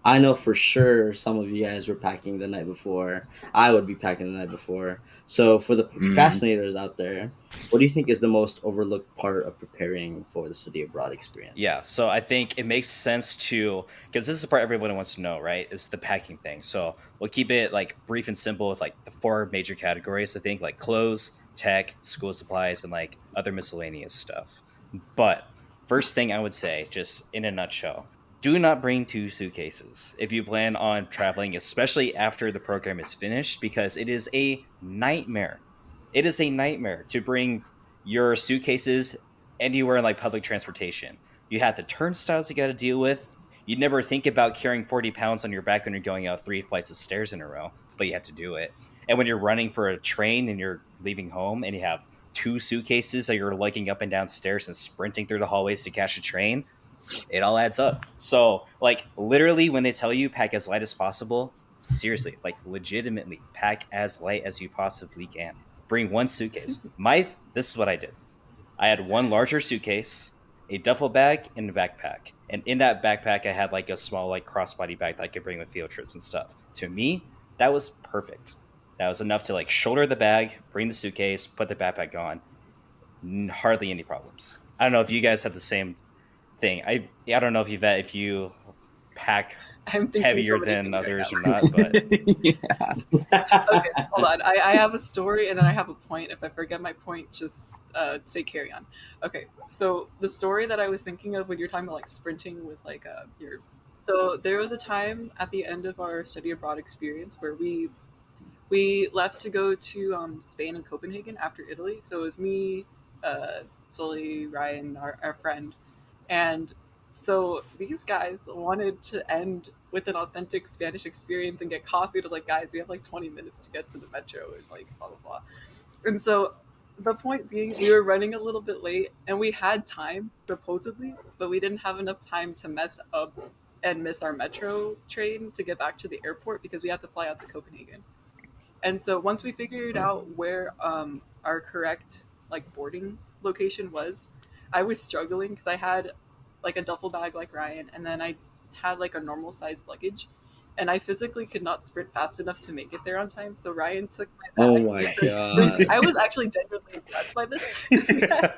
I know for sure some of you guys were packing the night before. I would be packing the night before. So for the procrastinators out there, what do you think is the most overlooked part of preparing for the study abroad experience? Yeah, so I think it makes sense to, because this is the part everyone wants to know, right? Is the packing thing. So we'll keep it like brief and simple with like the four major categories. I think like clothes, tech, school supplies, and like other miscellaneous stuff. But first thing I would say, just in a nutshell, do not bring two suitcases if you plan on traveling, especially after the program is finished, because it is a nightmare. It is a nightmare to bring your suitcases anywhere in like public transportation. You have the turnstiles you got to deal with. You never think about carrying 40 pounds on your back when you're going out 3 flights of stairs in a row, but you have to do it. And when you're running for a train and you're leaving home and you have two suitcases that you're lugging up and down stairs and sprinting through the hallways to catch a train, it all adds up. So, like, literally, when they tell you pack as light as possible, seriously, like, legitimately, pack as light as you possibly can. Bring one suitcase. This is what I did. I had one larger suitcase, a duffel bag, and a backpack. And in that backpack, I had like a small like crossbody bag that I could bring with field trips and stuff. To me, that was perfect. That was enough to like shoulder the bag, bring the suitcase, put the backpack on. Hardly any problems. I don't know if you guys had the same thing. I don't know if you pack I'm thinking heavier so many than things right others now. or not, but Yeah. Okay, hold on. I have a story and then I have a point. If I forget my point, just say carry on. Okay, so the story that I was thinking of when you're talking about like sprinting with like your. So there was a time at the end of our study abroad experience where we left to go to Spain and Copenhagen after Italy. So it was me, Sully, Ryan, our friend, and so these guys wanted to end with an authentic Spanish experience and get coffee. It was like, guys, we have like 20 minutes to get to the metro and like blah blah blah. And so the point being, we were running a little bit late and we had time supposedly, but we didn't have enough time to mess up and miss our metro train to get back to the airport because we had to fly out to Copenhagen. And so once we figured out where our correct like boarding location was, I was struggling because I had like a duffel bag like Ryan, and then I had like a normal sized luggage, and I physically could not sprint fast enough to make it there on time. So Ryan took my Oh bag my and started sprinting. god. I was actually genuinely impressed by this. We had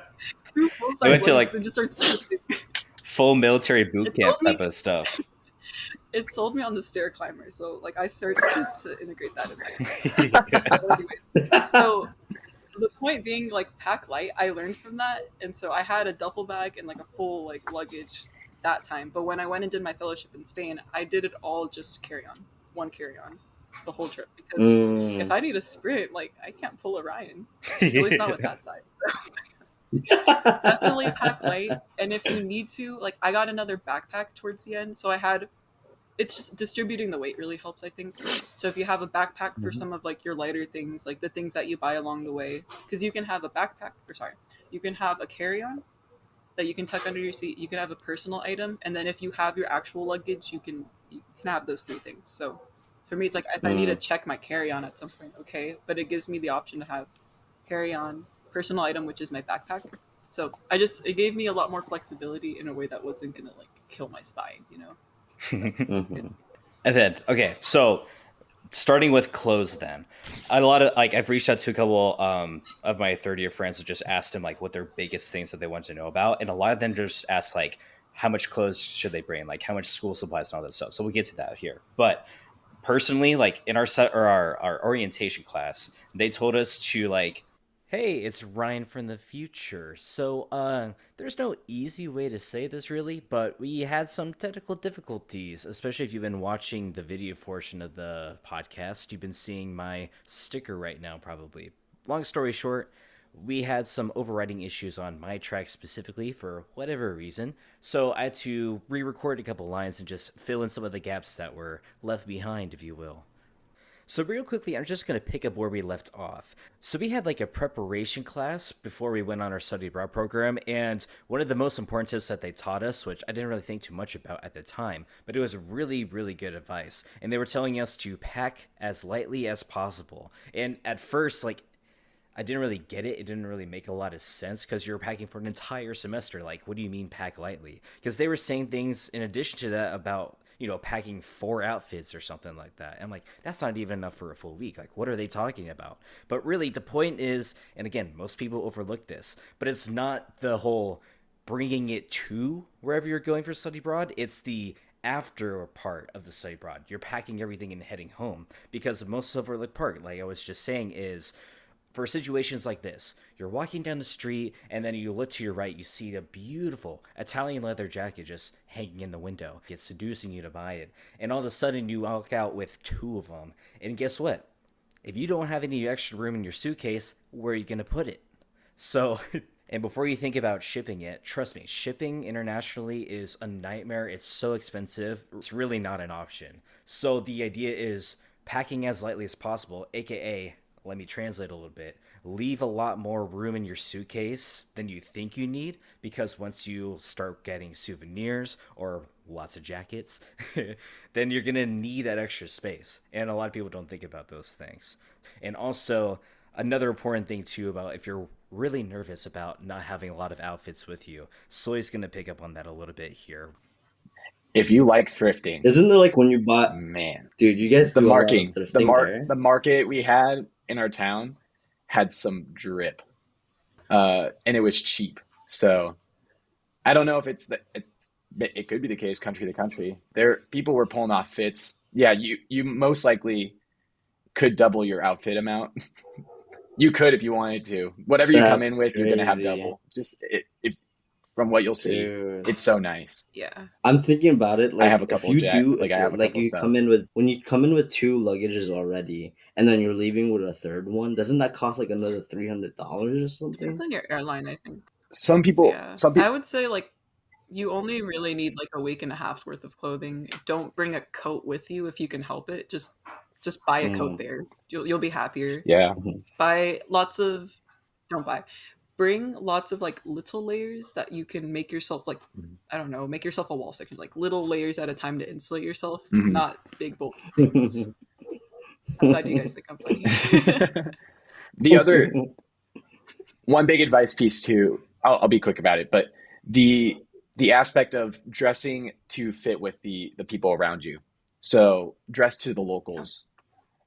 two full I size went to, luggage like, and just started sprinting. full military boot It camp told me type of stuff. it sold me on the stair climber, so like I started to integrate that in my but anyways, so the point being like pack light, I learned from that, and so I had a duffel bag and like a full like luggage that time. But when I went and did my fellowship in Spain, I did it all just carry on, one carry on, the whole trip, because if I need a sprint, like I can't pull a Ryan, at least not with that size. Definitely pack light, and if you need to, like I got another backpack towards the end, so I had it's just distributing the weight really helps, I think. So if you have a backpack for some of like your lighter things, like the things that you buy along the way, because you can have a backpack, or sorry, you can have a carry-on that you can tuck under your seat. You can have a personal item, and then if you have your actual luggage, you can have those three things. So for me, it's like if I need to check my carry-on at some point, okay, but it gives me the option to have carry-on, personal item, which is my backpack. So it gave me a lot more flexibility in a way that wasn't gonna like kill my spine, you know. And then, okay, so starting with clothes, then a lot of like I've reached out to a couple of my third year friends and just asked them like what their biggest things that they want to know about, and a lot of them just asked like how much clothes should they bring, like how much school supplies and all that stuff. So we'll get to that here. But personally, like in our set or our orientation class, they told us to like, hey, it's Ryan from the future. So there's no easy way to say this really, but we had some technical difficulties, especially if you've been watching the video portion of the podcast. You've been seeing my sticker right now probably. Long story short, we had some overriding issues on my track specifically for whatever reason. So I had to re record a couple lines and just fill in some of the gaps that were left behind, if you will. So, real quickly, I'm just going to pick up where we left off. So, we had like a preparation class before we went on our study abroad program, and one of the most important tips that they taught us, which I didn't really think too much about at the time, but it was really, really good advice. And they were telling us to pack as lightly as possible. And at first, like, I didn't really get it. It didn't really make a lot of sense because you're packing for an entire semester. Like, what do you mean pack lightly? Because they were saying things in addition to that about, packing 4 outfits or something like that. I'm like, that's not even enough for a full week. Like, what are they talking about? But really, the point is, and again, most people overlook this, but it's not the whole bringing it to wherever you're going for study abroad. It's the after part of the study abroad. You're packing everything and heading home because most overlooked part, like I was just saying, is for situations like this, you're walking down the street and then you look to your right, you see a beautiful Italian leather jacket just hanging in the window. It's seducing you to buy it. And all of a sudden you walk out with 2 of them. And guess what? If you don't have any extra room in your suitcase, where are you going to put it? So, and before you think about shipping it, trust me, shipping internationally is a nightmare. It's so expensive. It's really not an option. So the idea is packing as lightly as possible, aka, let me translate a little bit, leave a lot more room in your suitcase than you think you need, because once you start getting souvenirs or lots of jackets, then you're going to need that extra space. And a lot of people don't think about those things. And also, another important thing too about if you're really nervous about not having a lot of outfits with you, Soy's going to pick up on that a little bit here. If you like thrifting, Isn't there like when you bought, man, dude? You guys the do a lot of marking, thrifting there. the market we had in our town had some drip, and it was cheap. So I don't know if it could be the case country to country. There, people were pulling off fits. Yeah, you most likely could double your outfit amount. You could if you wanted to. Whatever you come That's in with, you're gonna have crazy, double. Just if from what you'll see, dude. it's so nice. Yeah. I'm thinking about it. I Like, have a if couple you jack, do, like if I have a like couple you stuff. come in with when you come in with 2 luggages already, and then you're leaving with a third one, doesn't that cost like another $300 or Depends something? on your airline, I think. Yeah. Some I people, would say like you only really need like a week and a half's worth of clothing. Don't bring a coat with you if you can help it. Just buy a coat Mm, there. You'll be happier. yeah. mhm. Buy lots of don't buy. Bring lots of like little layers that you can make yourself like I don't know, make yourself a wall section, like little layers at a time to insulate yourself, Hmm. not big bulky things. I'm glad you guys think I'm funny. The other one big advice piece too, I'll be quick about it, but the the aspect of dressing to fit with the people around you. So dress to the Yeah. locals.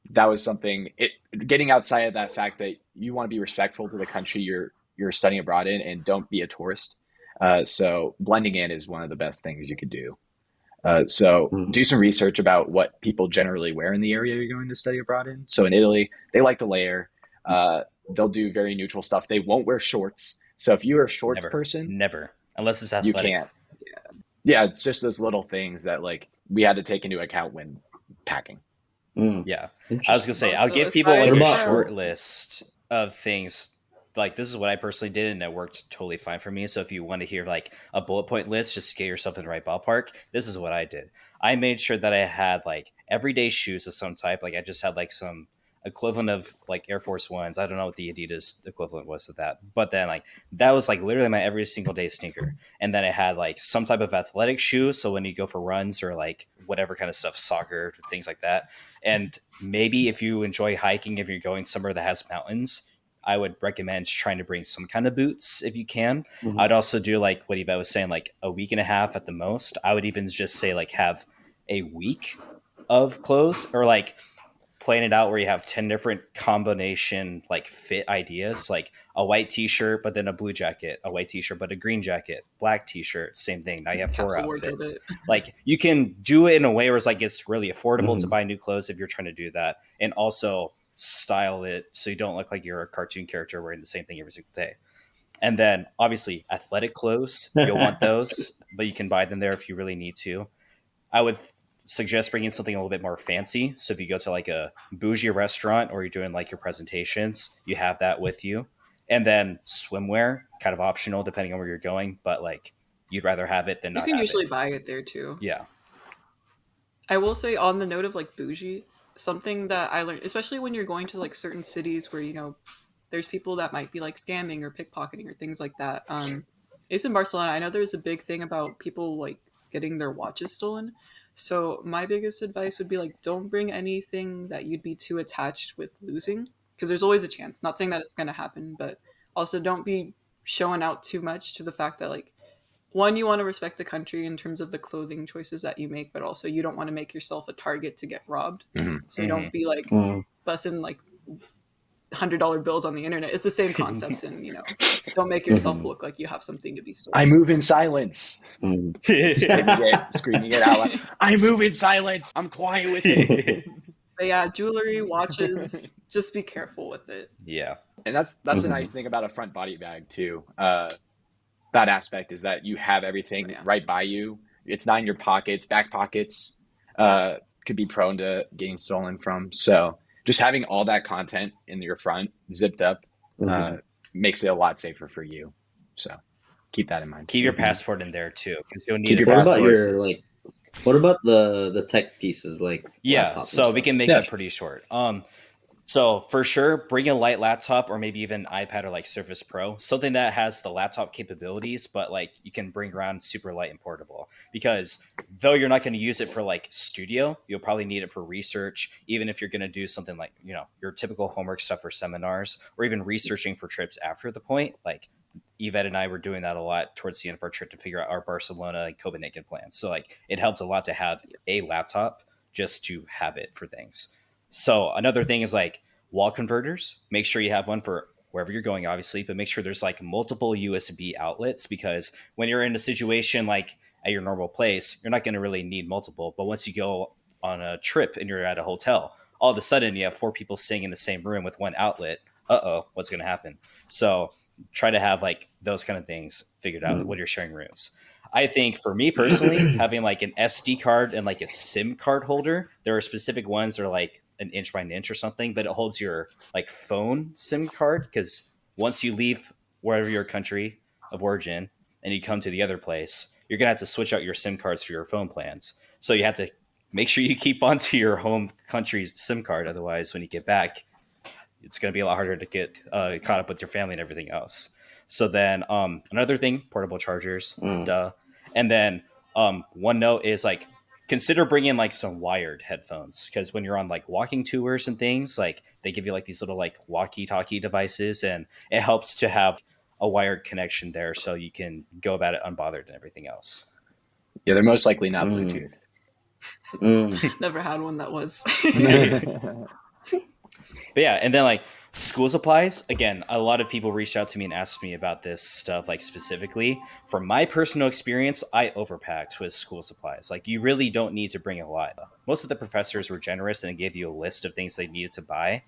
That was something it getting outside of that fact that you want to be respectful to the country you're studying abroad in and don't be a tourist. So blending in is one of the best things you could do. So Mhm. do some research about what people generally wear in the area you're going to study abroad in. So in Italy, they like to layer. They'll do very neutral stuff. They won't wear shorts. So if you're a shorts Never, person, never, unless it's you athletic. can't. Yeah, it's just those little things that like we had to take into account when packing. Mm. Yeah. I was gonna Interesting. say I'll Also, give people What like aside a about short what? from list of things. Like this is what I personally did, and it worked totally fine for me. So if you want to hear like a bullet point list, just to get yourself in the right ballpark, this is what I did. I made sure that I had like everyday shoes of some type. Like I just had like some equivalent of like Air Force Ones. I don't know what the Adidas equivalent was to that, but then like that was like literally my every single day sneaker. And then I had like some type of athletic shoe, so when you go for runs or like whatever kind of stuff, soccer, things like that. And maybe if you enjoy hiking, if you're going somewhere that has mountains, I would recommend trying to bring some kind of boots if you can. Mhm. I'd also do like what Eva was saying, like a week and a half at the most. I would even just say like have a week of clothes, or like plan it out where you have 10 different combination like fit ideas, like a white t-shirt but then a blue jacket, a white t-shirt but a green jacket, black t-shirt, same thing. Now you have 4 Capsule wardrobe outfits. it. Like you can do it in a way where it's like it's really affordable to Mhm. buy new clothes if you're trying to do that, and also style it so you don't look like you're a cartoon character wearing the same thing every single day. And then obviously athletic clothes, you'll want those, but you can buy them there if you really need to. I would suggest bringing something a little bit more fancy. So if you go to like a bougie restaurant or you're doing like your presentations, you have that with you. And then swimwear, kind of optional depending on where you're going, but like you'd rather have it than You not can have usually it. buy it there too. Yeah. I will say on the note of like bougie, something that I learned, especially when you're going to like certain cities where there's people that might be like scamming or pickpocketing or things like that. It's in Barcelona. I know there's a big thing about people like getting their watches stolen. So my biggest advice would be like don't bring anything that you'd be too attached with losing because there's always a chance. Not saying that it's going to happen, but also don't be showing out too much to the fact that like one, you want to respect the country in terms of the clothing choices that you make, but also you don't want to make yourself a target to get robbed. Mhm. So don't be like Mm. busting like $100 bills on the internet. It's the same concept, and don't make yourself Mhm. look like you have something to be I stolen. move in silence. Mm. Screaming it out loud. I move in silence. I'm quiet with it. But yeah, jewelry, watches, just be careful with it. Yeah. And that's the Mhm. nice thing about a front body bag too. That aspect is that you have everything Yeah. right by you. It's not in your pockets. Back pockets could be prone to getting stolen from. So just having all that content in your front zipped up Mhm. makes it a lot safer for you. So keep that in mind. Keep your Mhm. passport in there too, because you'll need Keep it your for What about passport. your places. what about the tech pieces like Yeah, laptops and so we stuff? can make Yeah. that pretty short. So for sure, bring a light laptop or maybe even iPad or like Surface Pro, something that has the laptop capabilities, but like you can bring around super light and portable. Because though you're not going to use it for like studio, you'll probably need it for research. Even if you're going to do something like your typical homework stuff for seminars, or even researching for trips after the point. Like Yvette and I were doing that a lot towards the end of our trip to figure out our Barcelona and Copenhagen plans. So like it helped a lot to have a laptop just to have it for things. So another thing is like wall converters. Make sure you have one for wherever you're going, obviously, but make sure there's like multiple USB outlets, because when you're in a situation like at your normal place, you're not going to really need multiple. But once you go on a trip and you're at a hotel, all of a sudden you have 4 people sitting in the same room with one outlet. What's going to happen? So try to have like those kind of things figured out when you're sharing rooms. I think for me personally, having like an SD card and like a SIM card holder, there are specific ones that are like an inch by an inch or something, but it holds your like phone SIM card, because once you leave wherever your country of origin and you come to the other place, you're gonna have to switch out your SIM cards for your phone plans. So you have to make sure you keep onto your home country's SIM card. Otherwise, when you get back, it's going to be a lot harder to get caught up with your family and everything else. So then another thing, portable chargers, Mm. duh. And then one note is like consider bringing like some wired headphones, because when you're on like walking tours and things, like they give you like these little like walkie-talkie devices, and it helps to have a wired connection there so you can go about it unbothered and everything else. Yeah, they're most likely not Mm. Bluetooth. Mm. Never had one that was. But yeah, and then like school supplies, again, a lot of people reached out to me and asked me about this stuff like specifically. From my personal experience, I overpacked with school supplies. Like you really don't need to bring a lot. Most of the professors were generous and gave you a list of things they needed to buy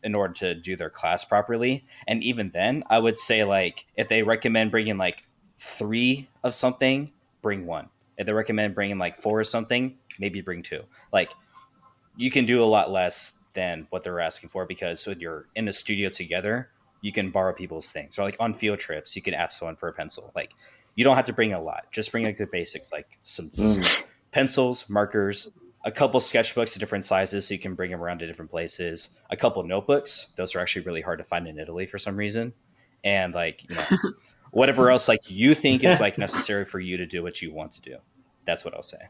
in order to do their class properly. And even then, I would say like if they recommend bringing like 3 of something, bring 1. If they recommend bringing like 4 or something, maybe bring 2. Like you can do a lot less than what they're asking for, because when you're in a studio together, you can borrow people's things. Or like on field trips, you can ask someone for a pencil. Like you don't have to bring a lot. Just bring like the basics, like some Mm. pencils, markers, a couple sketchbooks of different sizes so you can bring them around to different places, a couple notebooks. Those are actually really hard to find in Italy for some reason. And like, whatever else like you think is like necessary for you to do what you want to do. That's what I'll say.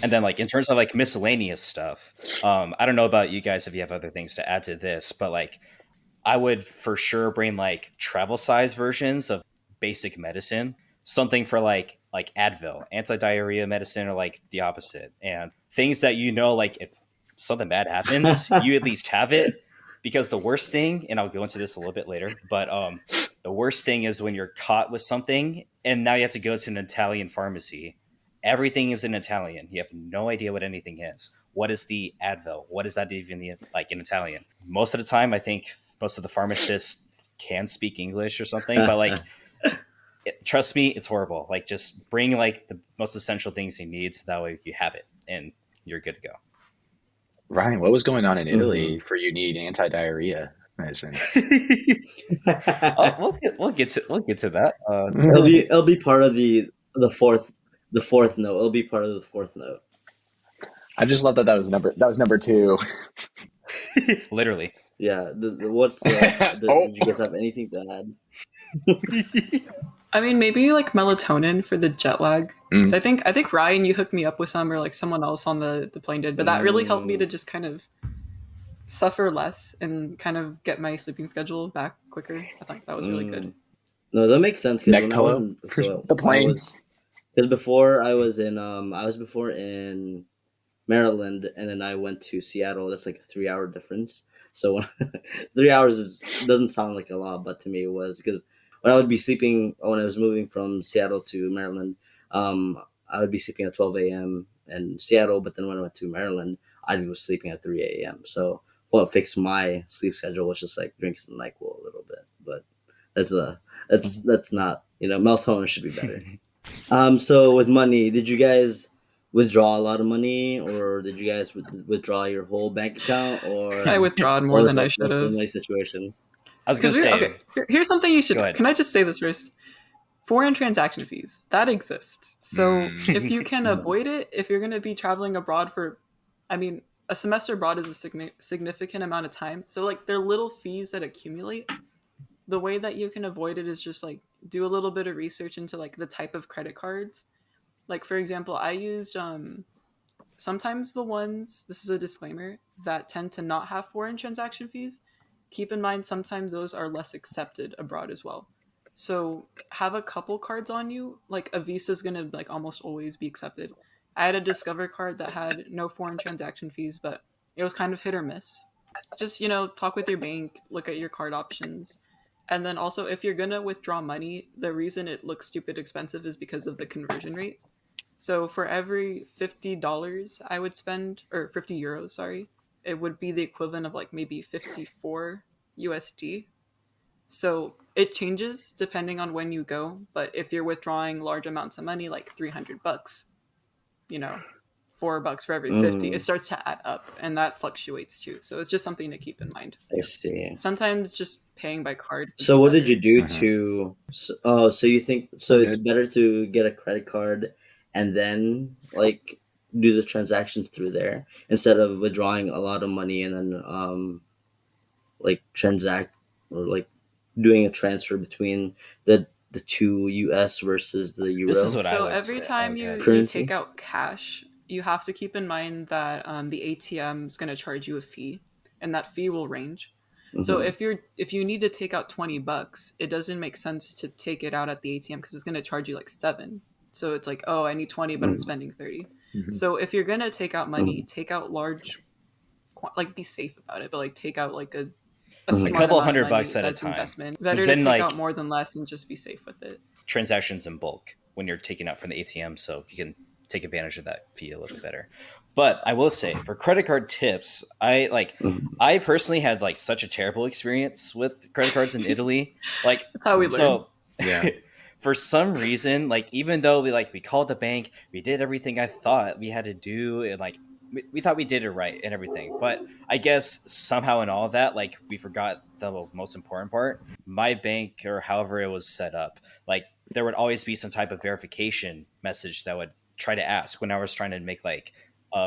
And then like in terms of like miscellaneous stuff, I don't know about you guys if you have other things to add to this, but like I would for sure bring like travel size versions of basic medicine, something for like Advil, anti-diarrhea medicine, or like the opposite, and things that like if something bad happens, you at least have it. Because the worst thing, and I'll go into this a little bit later, but the worst thing is when you're caught with something and now you have to go to an Italian pharmacy. Everything is in Italian. You have no idea what anything is. What is the Advil? What is that even like in Italian? Most of the time, I think most of the pharmacists can speak English or something, but like, trust me, it's horrible. Like, just bring like the most essential things you need, so that way you have it and you're good to go. Ryan, what was going on in Mhm. Italy for you need anti-diarrhea medicine? We'll get to that. It'll be part of the fourth note. It'll be part of the fourth note. I just love that that was number two. Literally. Yeah. What's Oh. did you guys have anything to add? I mean, maybe like melatonin for the jet lag. Mm. So I think Ryan, you hooked me up with some, or like someone else on the plane did, but that really helped me to just kind of suffer less and kind of get my sleeping schedule back quicker. I think that was really good. No, that makes sense, because Neck when I pillow wasn't for so the I plane. was because before I was before in Maryland, and then I went to Seattle. That's like a 3 hour difference. So 3 hours doesn't sound like a lot, but to me it was, because when I would be sleeping when I was moving from Seattle to Maryland, I would be sleeping at 12 a.m. in Seattle, but then when I went to Maryland, I was sleeping at 3 a.m. So what fixed my sleep schedule was just like drink some Nyquil a little bit, but that's that's not, melatonin should be better. So with money, did you guys withdraw a lot of money, or did you guys withdraw your whole bank account, or I withdrawed what more was than I that should most have. of the situation? I was gonna say, Okay, here's something you should Go know. ahead. Can I just say this first? Foreign transaction fees, that exists. So if you can avoid it, if you're going to be traveling abroad for, I mean, a semester abroad is a significant amount of time. So like they're little fees that accumulate. The way that you can avoid it is just like do a little bit of research into like the type of credit cards. Like for example, I used sometimes the ones, this is a disclaimer, that tend to not have foreign transaction fees, keep in mind sometimes those are less accepted abroad as well. So have a couple cards on you. Like a Visa is going to like almost always be accepted. I had a Discover card that had no foreign transaction fees, but it was kind of hit or miss. Just, talk with your bank, look at your card options. And then also, if you're going to withdraw money, the reason it looks stupid expensive is because of the conversion rate. So for every $50 I would spend, or €50, sorry, it would be the equivalent of like maybe 54 USD. So it changes depending on when you go, but if you're withdrawing large amounts of money, like $300, you know, $4 for every 50, it Mm, starts to add up, and that fluctuates too. So it's just something to keep in mind. I see. Sometimes just paying by card would So be what did you better. do Mhm. to? So you think So it's good. better to get a credit card and then like do the transactions through there, instead of withdrawing a lot of money and then like transact, or like doing a transfer between the two US versus the This is euro what I So would every say. Oh, time God. you take currency. out cash, you have to keep in mind that the ATM is going to charge you a fee, and that fee will range. So Hmm. if you need to take out $20, it doesn't make sense to take it out at the ATM because it's going to charge you like 7. So it's like, oh, I need 20, but I'm Hmm. spending 30. Mhm. So if you're going to take out money, Hmm. take out large, like be safe about it, but like take out like a A Hmm. smart couple amount of $100 money at a that's time. investment. Because Better to then, take out like, more than less and just be safe with it. transactions in bulk when you're taking out from the ATM, so you can take advantage of that fee a little bit better. But I will say, for credit card tips, Hmm. I personally had like such a terrible experience with credit cards in Italy. Like, That's how we learn. so Yeah. for some reason, like, even though we called the bank, we did everything I thought we had to do, and like we thought we did it right and everything, but I guess somehow in all of that, like, we forgot the most important part. My bank, or however it was set up, like, there would always be some type of verification message that would try to ask when I was trying to make like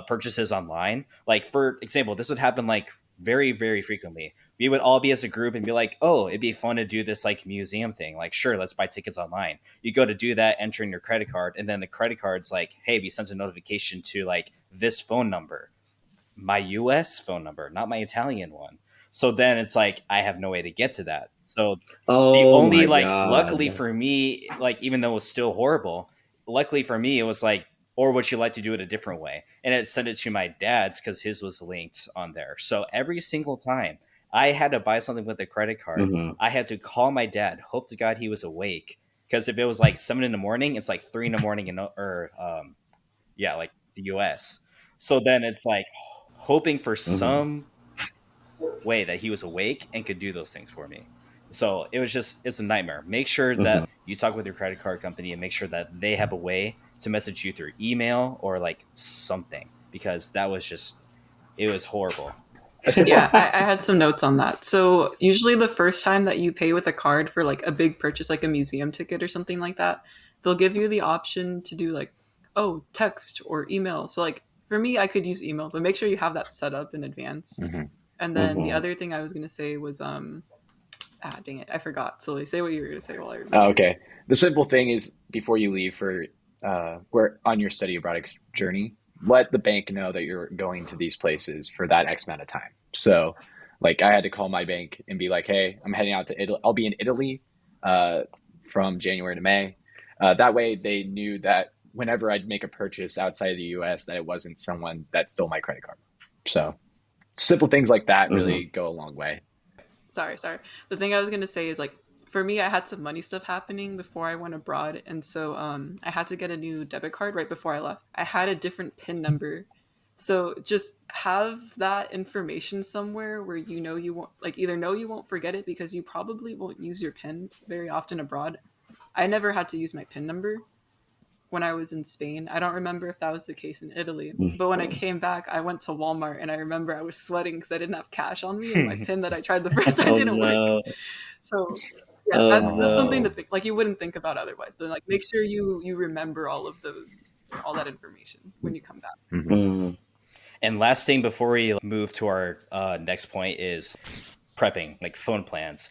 purchases online. Like, for example, this would happen like very, very frequently. We would all be as a group and be like, oh, it'd be fun to do this like museum thing. Like, sure, let's buy tickets online. You go to do that, enter in your credit card, and then the credit card's like, hey, we sent a notification to like this phone number, my US phone number, not my Italian one. So then it's like I have no way to get to that. So the Oh only, my like, luckily god. for me, like, even though it was still horrible, luckily for me, it was like or would you like to do it a different way? And it sent it to my dad's because his was linked on there. So every single time I had to buy something with a credit card, Mm-hmm. I had to call my dad, hope to God he was awake. Because if it was like 7 in the morning, it's like 3 in the morning yeah, like the US. So then it's like hoping for Mm-hmm. some way that he was awake and could do those things for me. So it's a nightmare. Make sure Mm-hmm. that you talk with your credit card company and make sure that they have a way to message you through email or like something, because it was horrible. A simple, Yeah, I had some notes on that. So usually the first time that you pay with a card for like a big purchase, like a museum ticket or something like that, they'll give you the option to do like, oh, text or email. So like for me, I could use email, but make sure you have that set up in advance. Mhm. And then the Mm-hmm. other thing I was gonna say was dang it, I forgot. So say what you were gonna say while I Oh, remember. okay. The simple thing is before you leave for where on your study abroad journey, let the bank know that you're going to these places for that X amount of time. So, like, I had to call my bank and be like, "Hey, I'm heading out to Italy. I'll be in Italy uh, from January to May." That way, they knew that whenever I'd make a purchase outside of the U.S., that it wasn't someone that stole my credit card. So, simple things like that Mm-hmm. really go a long way. Sorry. The thing I was gonna say is like for me, I had some money stuff happening before I went abroad, and so I had to get a new debit card right before I left. I had a different PIN number, so just have that information somewhere where you know you won't like either know you won't forget it because you probably won't use your PIN very often abroad. I never had to use my PIN number when I was in Spain. I don't remember if that was the case in Italy. But when I came back, I went to Walmart and I remember I was sweating because I didn't have cash on me and my PIN that I tried the first time Oh didn't work. no! So yeah, Oh that's Oh just no. something to no! think. Like you wouldn't think about otherwise, but like make sure you remember all that information when you come back. Mhm. Mm-hmm. And last thing before we move to our next point is prepping, like phone plans.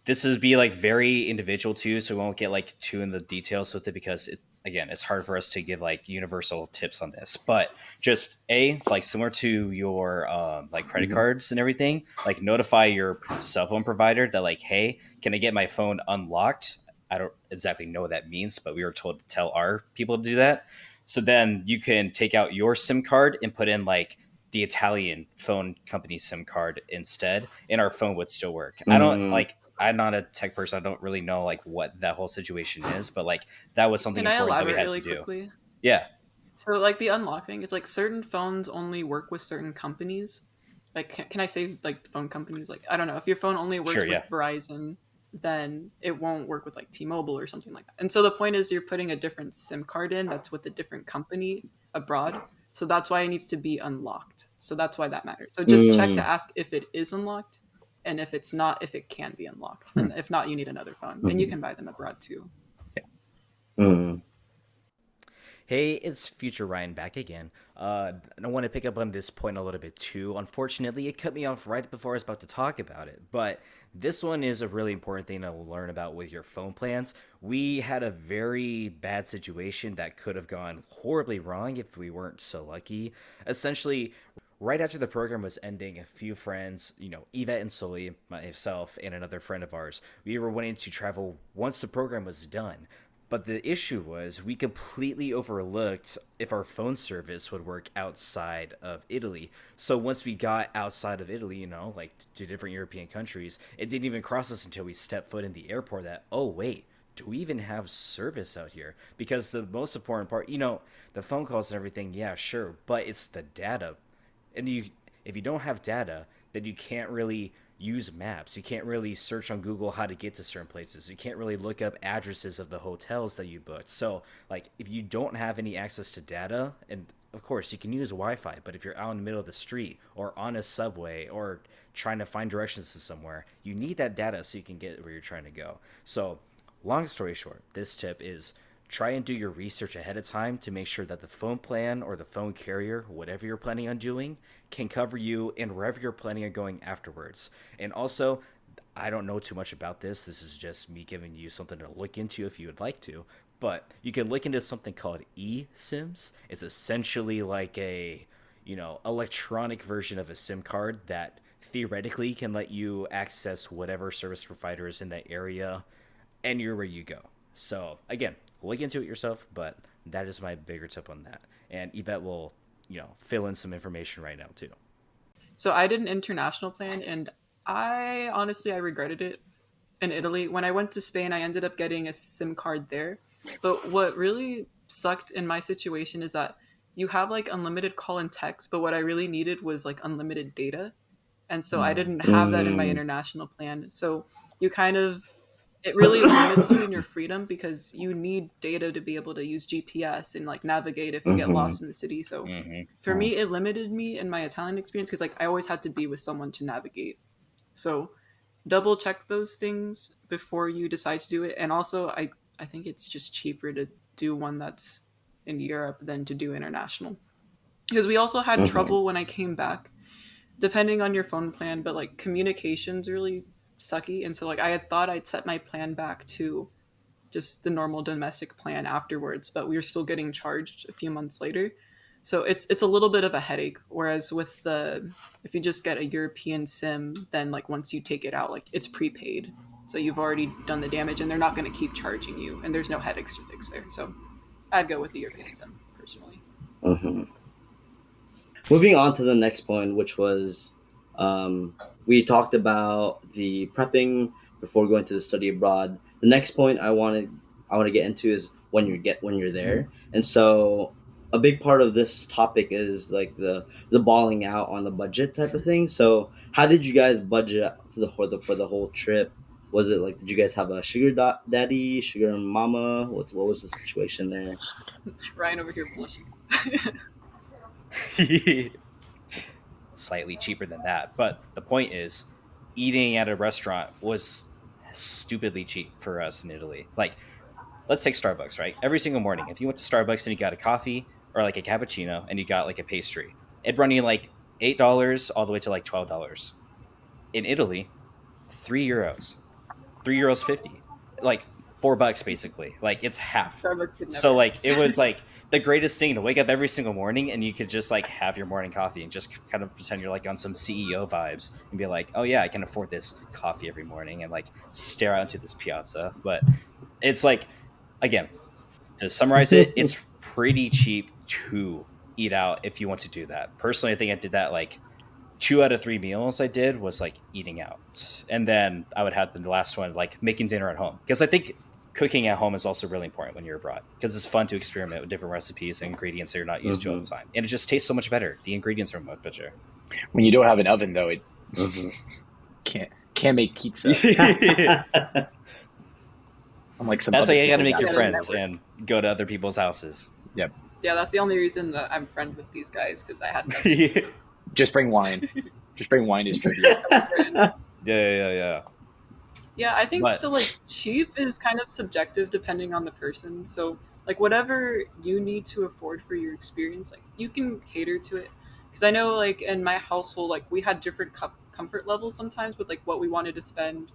This is be like very individual too, so we won't get like too in the details with it because it's hard for us to give like universal tips on this. But just like similar to your like credit Mm-hmm. cards and everything, like notify your cell phone provider that like, hey, can I get my phone unlocked? I don't exactly know what that means, but we were told to tell our people to do that. So then you can take out your SIM card and put in like the Italian phone company SIM card instead, and our phone would still work. I don't Mm-hmm. like I'm not a tech person. I don't really know like what that whole situation is, but like that was something Can I important that we elaborate had to really do. quickly? Yeah, So like the unlock thing, it's like certain phones only work with certain companies. Like can I say like phone companies? Like I don't know if your phone only sure, works yeah. with Verizon, then it won't work with like T-Mobile or something like that. And so the point is you're putting a different SIM card in that's with a different company abroad. So that's why it needs to be unlocked. So that's why that matters. So just check to Mm-hmm. ask if it is unlocked, and if it's not, if it can be unlocked. Hmm. And if not, you need another phone. And you Mm-hmm. can buy them abroad too. Mm-hmm. Hey, it's Future Ryan back again. I want to pick up on this point a little bit too. Unfortunately, it cut me off right before I was about to talk about it. But this one is a really important thing to learn about with your phone plans. We had a very bad situation that could have gone horribly wrong if we weren't so lucky. Essentially, right after the program was ending, a few friends, Yvette and Sully, myself, and another friend of ours, we were wanting to travel once the program was done. But the issue was we completely overlooked if our phone service would work outside of Italy. So once we got outside of Italy, like to different European countries, it didn't even cross us until we stepped foot in the airport that, oh, wait, do we even have service out here? Because the most important part, the phone calls and everything, yeah, sure, but it's the data. And if you don't have data, then you can't really use maps. You can't really search on Google how to get to certain places. You can't really look up addresses of the hotels that you booked. So, like, if you don't have any access to data, and of course you can use Wi-Fi, but if you're out in the middle of the street or on a subway or trying to find directions to somewhere, you need that data so you can get where you're trying to go. So, long story short, this tip is try and do your research ahead of time to make sure that the phone plan or the phone carrier, whatever you're planning on doing, can cover you in wherever you're planning on going afterwards. And also, I don't know too much about this. This is just me giving you something to look into if you would like to. But you can look into something called eSIMs. It's essentially like a, electronic version of a SIM card that theoretically can let you access whatever service provider is in that area anywhere you go. So again, look into it yourself, but That is my bigger tip on that. And Yvette will, fill in some information right now too. So I did an international plan, and I regretted it in Italy. When I went to Spain, I ended up getting a SIM card there. But what really sucked in my situation is that you have like unlimited call and text, but what I really needed was like unlimited data. And so I didn't have that in my Mm. international plan. So you kind of, it really limits you in your freedom because you need data to be able to use GPS and like navigate if you get Mm-hmm. lost in the city. So Mm-hmm. for me, it limited me in my Italian experience because like I always had to be with someone to navigate. So double check those things before you decide to do it. And also, I think it's just cheaper to do one that's in Europe than to do international. Because we also had Mm-hmm. trouble when I came back, depending on your phone plan, but like communication's really sucky. And so like I had thought I'd set my plan back to just the normal domestic plan afterwards, but we were still getting charged a few months later. So it's a little bit of a headache. Whereas with the if you just get a European SIM, then like once you take it out, like it's prepaid. So you've already done the damage and they're not gonna keep charging you and there's no headaches to fix there. So I'd go with the European SIM personally. Mm-hmm. Moving on to the next point, which was we talked about the prepping before going to the study abroad. The next point I want to get into is when you're there, and so a big part of this topic is like the balling out on the budget type of thing. So how did you guys budget for the whole trip? Was it like, did you guys have a daddy, sugar mama? What was the situation there? Ryan over here blushing. Slightly cheaper than that. But the point is, eating at a restaurant was stupidly cheap for us in Italy. Like, let's take Starbucks, right? Every single morning, if you went to Starbucks and you got a coffee or like a cappuccino and you got like a pastry, it'd run you like $8 all the way to like $12. In Italy, €3, €3 50, like $4 basically. Like it's half. Starbucks could So never. like it was like the greatest thing to wake up every single morning and you could just like have your morning coffee and just kind of pretend you're like on some CEO vibes and be like, oh yeah, I can afford this coffee every morning and like stare out into this piazza. But it's like, again, to summarize it, it's pretty cheap to eat out if you want to do that. Personally, I think I did that like 2 out of 3 meals I did was like eating out. And then I would have the last one like making dinner at home. Because I think cooking at home is also really important when you're abroad. Because it's fun to experiment with different recipes and ingredients that you're not used to all the Mm-hmm. time. And it just tastes so much better. The ingredients are much better. When you don't have an oven, though, it Mm-hmm. can't make pizza. That's Unlike some why other you gotta people make down your Yeah, here. friends and go to other people's houses. Yep. Yeah, that's the only reason that I'm friends with these guys because I had no yeah, Just bring wine. Just bring wine as tribute. yeah. Yeah, I think But so. Like, cheap is kind of subjective depending on the person. So, like, whatever you need to afford for your experience, like, you can cater to it. Because I know, like, in my household, like, we had different comfort levels sometimes with, like, what we wanted to spend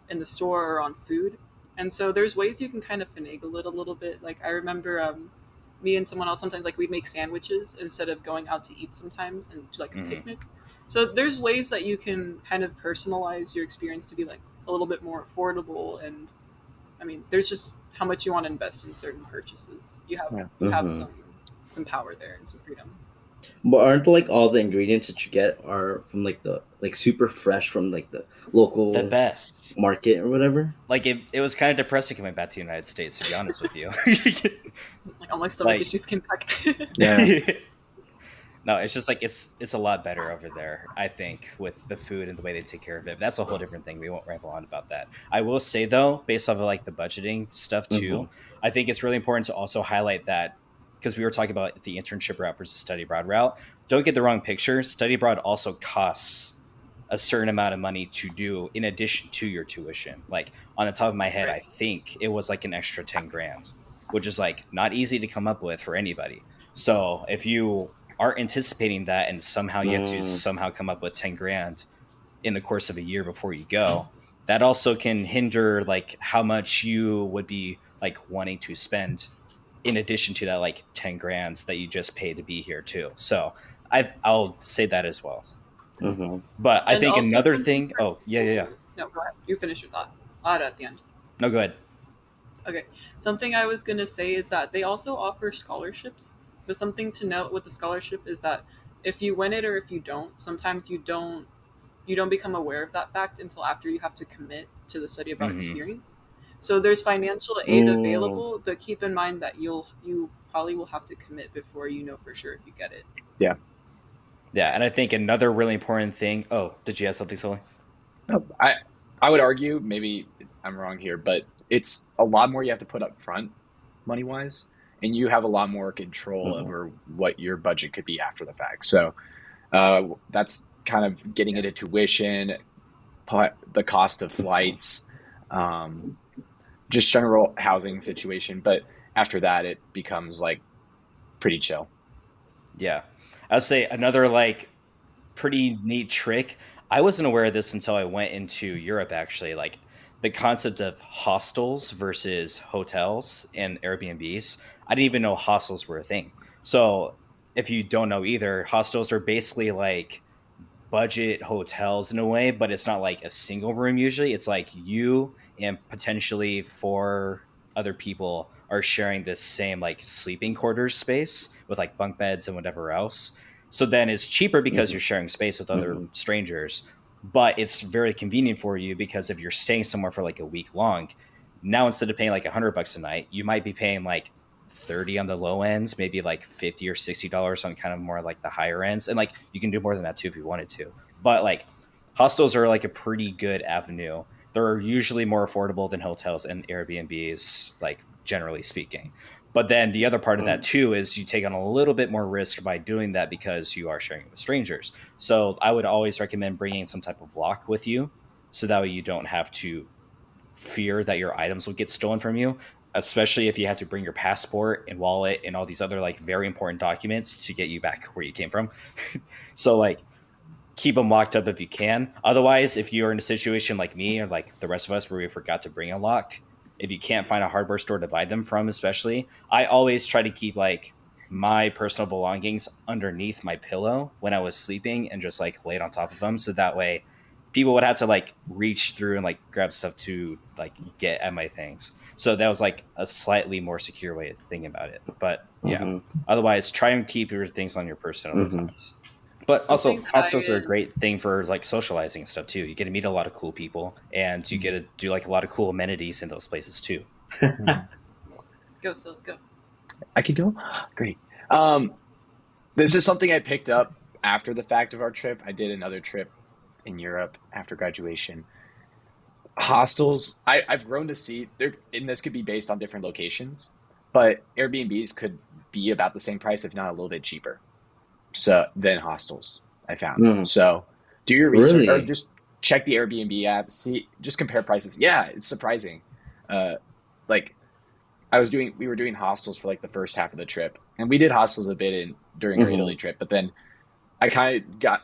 in the store or on food. And so there's ways you can kind of finagle it a little bit. Like, I remember me and someone else sometimes, like, we'd make sandwiches instead of going out to eat sometimes and do, like, a mhm. picnic. So there's ways that you can kind of personalize your experience to be like a little bit more affordable. And I mean, there's just how much you want to invest in certain purchases. Yeah. You have Mm-hmm. some power there and some freedom. But aren't like all the ingredients that you get are from like the like super fresh from like the The local best. market or whatever? Like it was kind of depressing coming back to the United States, to be honest with you. Like all my stomach Like issues came back. Yeah. no, it's just like it's a lot better over there, I think, with the food and the way they take care of it. But that's a whole different thing. We won't ramble on about that. I will say though, based off of like the budgeting stuff Mm-hmm. too, I think it's really important to also highlight that because we were talking about the internship route versus study abroad route. Don't get the wrong picture. Study abroad also costs a certain amount of money to do in addition to your tuition. Like on the top of my head, I Right. think it was like an extra 10 grand, which is like not easy to come up with for anybody. So if you are anticipating that and somehow you have to Mm. somehow come up with 10 grand in the course of a year before you go, that also can hinder like how much you would be like wanting to spend in addition to that like 10 grands that you just paid to be here too. So I'll say that as well. Mm-hmm. But I And think also another from thing. different Oh yeah. No, go ahead. You finish your thought. I'll add it at the end. No, go ahead. Okay. Something I was going to say is that they also offer scholarships. But something to note with the scholarship is that if you win it or if you don't, sometimes you don't become aware of that fact until after you have to commit to the study abroad Hmm. experience. So there's financial aid Mm, available, but keep in mind that you probably will have to commit before you know for sure if you get it. Yeah. Yeah, and I think another really important thing. Oh, did you have something, Sully? No, I would argue maybe I'm wrong here, but it's a lot more you have to put up front money wise, and you have a lot more control mhm, over what your budget could be after the fact. So that's kind of getting Yeah. into tuition, the cost of flights, um, just general housing situation. But after that, it becomes like pretty chill. Yeah, I'd say another like pretty neat trick. I wasn't aware of this until I went into Europe. Actually, like the concept of hostels versus hotels and Airbnbs. I didn't even know hostels were a thing. So if you don't know either, hostels are basically like budget hotels in a way, but it's not like a single room usually. It's like you and potentially four other people are sharing this same like sleeping quarters space with like bunk beds and whatever else. So then it's cheaper because mhm, you're sharing space with other mhm, strangers, but it's very convenient for you because if you're staying somewhere for like a week long, now instead of paying like $100 a night, you might be paying like 30 on the low ends, maybe like 50 or $60 on kind of more like the higher ends. And like you can do more than that too if you wanted to. But like hostels are like a pretty good avenue. They're usually more affordable than hotels and Airbnbs, like generally speaking. But then the other part of that mhm, too is you take on a little bit more risk by doing that because you are sharing it with strangers. So I would always recommend bringing some type of lock with you so that way you don't have to fear that your items will get stolen from you, especially if you have to bring your passport and wallet and all these other like very important documents to get you back where you came from. So like keep them locked up if you can. Otherwise, if you're in a situation like me or like the rest of us where we forgot to bring a lock, if you can't find a hardware store to buy them from, especially, I always try to keep like my personal belongings underneath my pillow when I was sleeping and just like laid on top of them. So that way people would have to like reach through and like grab stuff to like get at my things. So that was like a slightly more secure way of thinking about it. But yeah, mhm, otherwise try and keep your things on your person at all mhm, times. But Something also, that hostels are a I great thing for like socializing and stuff too. You get to meet a lot of cool people, and you get Mhm. to do like a lot of cool amenities in those places too. Mhm. go so go. I could go. Great. Um, this is something I picked up after the fact of our trip. I did another trip in Europe after graduation. Hostels, I've grown to see there, and this could be based on different locations, but Airbnbs could be about the same price, if not a little bit cheaper. So than hostels, I found. mhm. So do your research or Really? just check the Airbnb app, see, just compare prices. Yeah, it's surprising. Uh, like we were doing hostels for like the first half of the trip, and we did hostels a bit in during our Mhm, Italy trip, but then I kind of got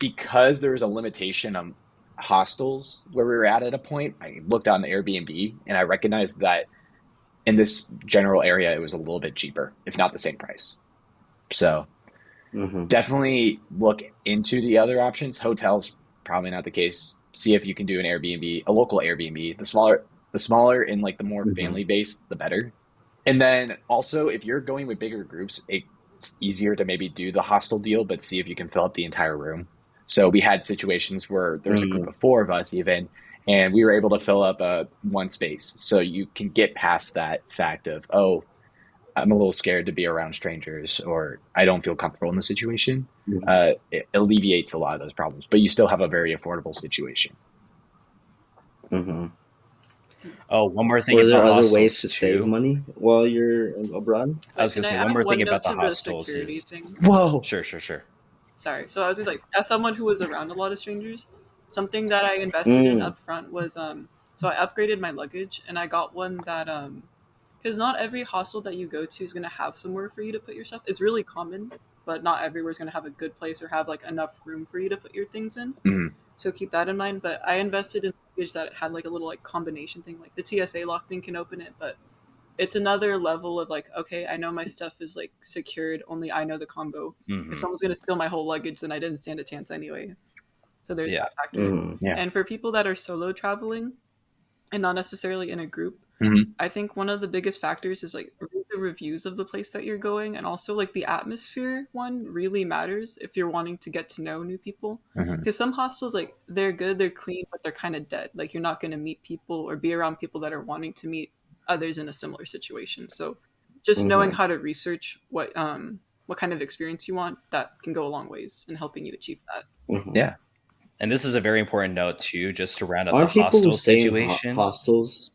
because there was a limitation on hostels where we were at a point. I looked on the Airbnb and I recognized that in this general area, it was a little bit cheaper, if not the same price. So mhm, definitely look into the other options. Hotels, probably not the case. See if you can do an Airbnb, a local Airbnb. The smaller and like the more mhm, family based, the better. And then also, if you're going with bigger groups, it's easier to maybe do the hostel deal, but see if you can fill up the entire room. So we had situations where there was a group mhm, of four of us even, and we were able to fill up one space. So you can get past that fact of, oh, I'm a little scared to be around strangers, or I don't feel comfortable in the situation. mhm, It alleviates a lot of those problems, but you still have a very affordable situation. mhm. Oh, one more thing Were there about other ways hostels to save too. money while you're abroad? I was Wait, gonna can I say one add more thing one note about the to the hostels security is thing? Whoa. sure, sure, sure. Sorry. So I was just like, as someone who was around a lot of strangers, something that I invested in Mm, up front was so I upgraded my luggage and I got one that because not every hostel that you go to is gonna have somewhere for you to put your stuff. It's really common, but not everywhere is gonna have a good place or have like enough room for you to put your things in. Mhm. So keep that in mind. But I invested in luggage that had like a little like combination thing, like the TSA lock thing can open it, but it's another level of like, okay, I know my stuff is like secured, only I know the combo. If Hmm. someone's gonna steal my whole luggage, then I didn't stand a chance anyway. So there's Yeah. that factor. mhm, Yeah. And for people that are solo traveling and not necessarily in a group, Mhm. I think one of the biggest factors is like read the reviews of the place that you're going, and also like the atmosphere one really matters if you're wanting to get to know new people. Mhm. Because some hostels, like they're good, they're clean, but they're kind of dead. Like you're not going to meet people or be around people that are wanting to meet others in a similar situation. So just knowing Mm-hmm. how to research what kind of experience you want, that can go a long ways in helping you achieve that. Mm-hmm. Yeah. And this is a very important note too, just to round up the Aren't people who hostel stay in situation. hostels?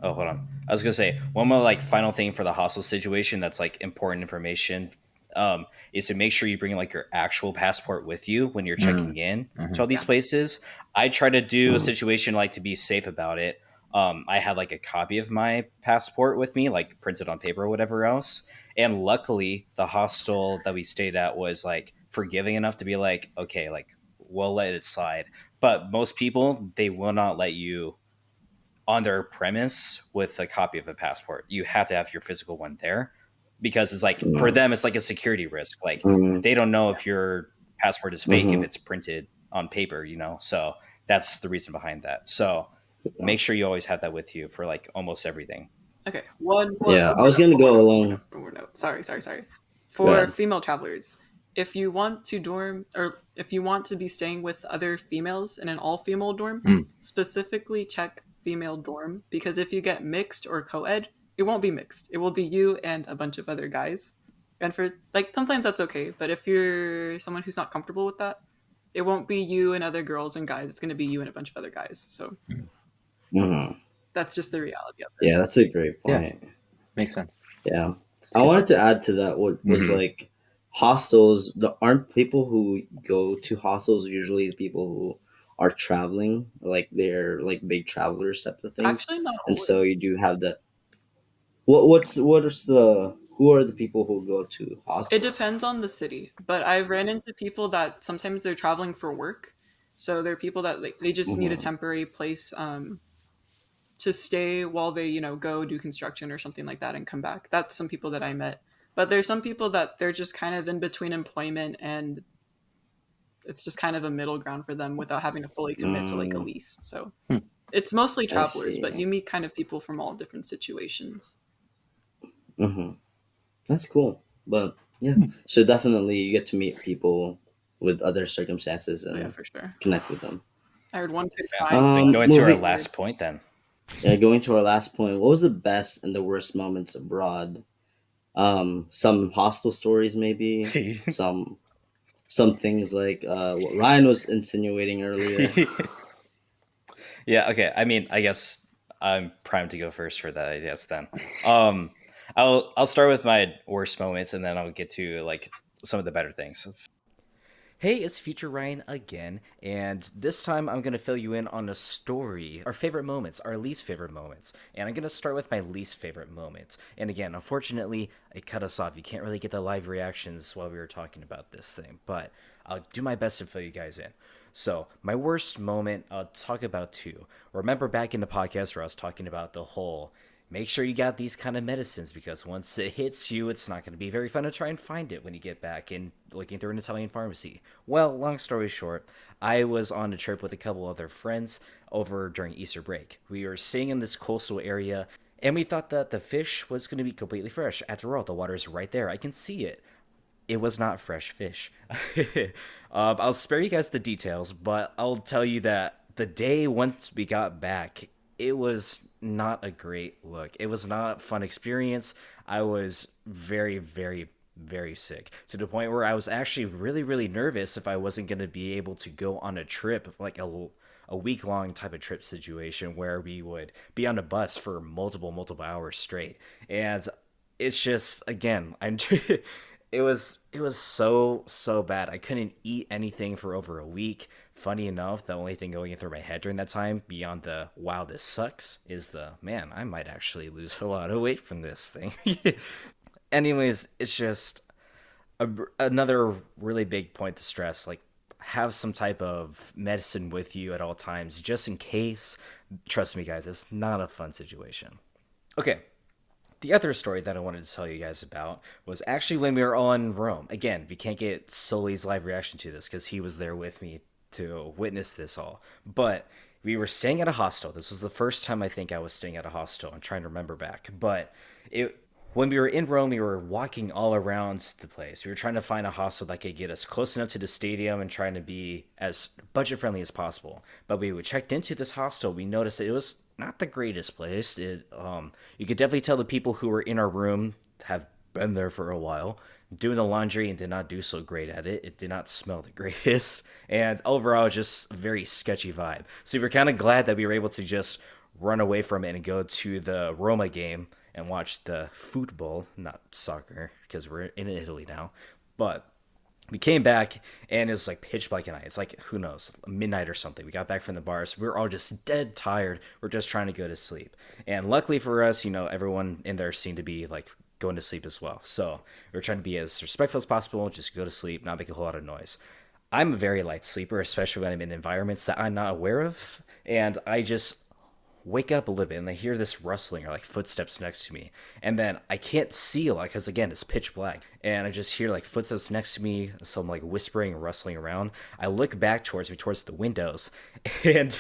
Oh, hold on. I was gonna say one more like final thing for the hostel situation that's like important information, is to make sure you bring like your actual passport with you when you're Mm. checking in to Mhm. all these Yeah. places. I try to do a Mm-hmm. situation like to be safe about it. I had like a copy of my passport with me, like printed on paper or whatever else. And luckily, the hostel that we stayed at was like forgiving enough to be like, okay, like we'll let it slide. But most people, they will not let you on their premise with a copy of a passport. You have to have your physical one there because it's like for them it's like a security risk. Like Mm-hmm. they don't know Yeah. if your passport is fake if Mm-hmm. it's printed on paper, you know. So that's the reason behind that. So Yeah. make sure you always have that with you for like almost everything. Okay, one more, Yeah, one I more was note, gonna one more go note, one more along. note, one more note. Sorry. Go For ahead. female travelers, if you want to dorm or if you want to be staying with other females in an all-female dorm, Mm. specifically check female dorm because if you get mixed or co-ed, it won't be mixed. It will be you and a bunch of other guys. And for like sometimes that's okay, but if you're someone who's not comfortable with that, it won't be you and other girls and guys. It's going to be you and a bunch of other guys. So Mm. Mm-hmm. that's just the reality of it. Yeah, that's a great Yeah. point. Makes sense. Yeah, It's I good. wanted to add to that. What was Mhm. like hostels? Aren't people who go to hostels usually the people who are traveling? Like they're like big travelers type of things, Actually, not and so you always. do have that. What is the who are the people who go to It hostels? depends on the city, but I've ran into people that sometimes they're traveling for work. So they're people that like they just need a Mm-hmm. temporary place to stay while they, go do construction or something like that and come back. That's some people that I met. But there's some people that they're just kind of in between employment and it's just kind of a middle ground for them without having to fully commit to like a Mm, lease. So Hmm. it's mostly I travelers, but see. you meet kind of people from all different situations. Mm-hmm. That's cool. But yeah, Hmm. so definitely you get to meet people with other circumstances Oh, yeah, and for sure. connect with them. I heard one could Yeah. find Like going to our Moving. last point then. Yeah, going to our last point. What was the best and the worst moments abroad? Some hostel stories, maybe. Some some things like what Ryan was insinuating earlier. Yeah, okay. I mean, I guess I'm primed to go first for that, I guess then. Um I'll start with my worst moments and then I'll get to like some of the better things. Hey, it's Future Ryan again, and this time I'm going to fill you in on a story, our favorite moments, our least favorite moments. And I'm going to start with my least favorite moment. And again, unfortunately, it cut us off. You can't really get the live reactions while we were talking about this thing, but I'll do my best to fill you guys in. So, my worst moment, I'll talk about two. Remember back in the podcast where I was talking about the whole make sure you got these kind of medicines because once it hits you, it's not going to be very fun to try and find it when you get back and looking through an Italian pharmacy. Well, long story short, I was on a trip with a couple other friends over during Easter break. We were staying in this coastal area and we thought that the fish was going to be completely fresh. After all, the water's right there. I can see it. It was not fresh fish. I'll spare you guys the details, but I'll tell you that the day once we got back, it was not a great look. It was not a fun experience. I was very, very, very sick to the point where I was actually really, really nervous if I wasn't going to be able to go on a trip, like a week long type of trip situation where we would be on a bus for multiple hours straight. And it's just again, I'm it was so bad. I couldn't eat anything for over a week. Funny enough, the only thing going through my head during that time, beyond the wow, this sucks, is the man, I might actually lose a lot of weight from this thing. Anyways, it's just another really big point to stress. Like, have some type of medicine with you at all times, just in case. Trust me, guys, it's not a fun situation. Okay, the other story that I wanted to tell you guys about was actually when we were all in Rome. Again, we can't get Sully's live reaction to this because he was there with me to witness this all. But We were staying at a hostel. This was the first time I think I was staying at a hostel. I'm trying to remember back, but it when we were in Rome, we were walking all around the place. We were trying to find a hostel that could get us close enough to the stadium and trying to be as budget friendly as possible. But we checked into this hostel. We noticed that it was not the greatest place. You could definitely tell the people who were in our room have been there for a while, doing the laundry and did not do so great at it. It did not smell the greatest. And overall, just a very sketchy vibe. So we were kind of glad that we were able to just run away from it and go to the Roma game and watch the football, not soccer, because we're in Italy now. But we came back and it was like pitch black at night. It's like, who knows, midnight or something. We got back from the bars. We were all just dead tired. We're just trying to go to sleep. And luckily for us, everyone in there seemed to be like going to sleep as well. So we were trying to be as respectful as possible, just go to sleep, not make a whole lot of noise. I'm a very light sleeper, especially when I'm in environments that I'm not aware of. And I just wake up a little bit and I hear this rustling or like footsteps next to me. And then I can't see a lot because, again, it's pitch black. And I just hear like footsteps next to me, some like whispering and rustling around. I look back towards me, towards the windows. And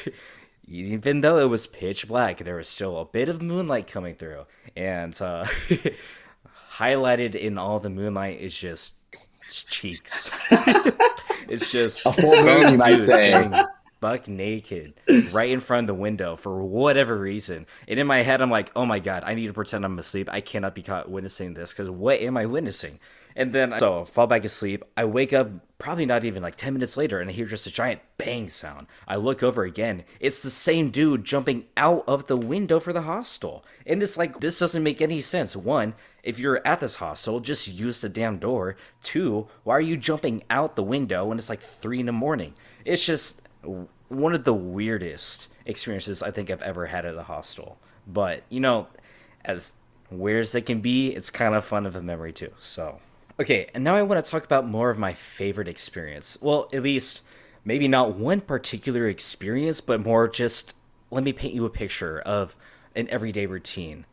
even though it was pitch black, there was still a bit of moonlight coming through. And highlighted in all the moonlight is just cheeks. It's just A full moon, you might say. sitting buck naked right in front of the window for whatever reason. And in my head, I'm like, oh my God, I need to pretend I'm asleep. I cannot be caught witnessing this because what am I witnessing? And then so I fall back asleep. I wake up probably not even like 10 minutes later and I hear just a giant bang sound. I look over again. It's the same dude jumping out of the window for the hostel. And it's like, this doesn't make any sense. One, if you're at this hostel, just use the damn door. Two, why are you jumping out the window when it's like 3 a.m? It's just one of the weirdest experiences I think I've ever had at a hostel. But, as weird as they can be, it's kind of fun of a memory too. So, okay, and now I want to talk about more of my favorite experience. Well, at least maybe not one particular experience, but more just let me paint you a picture of an everyday routine.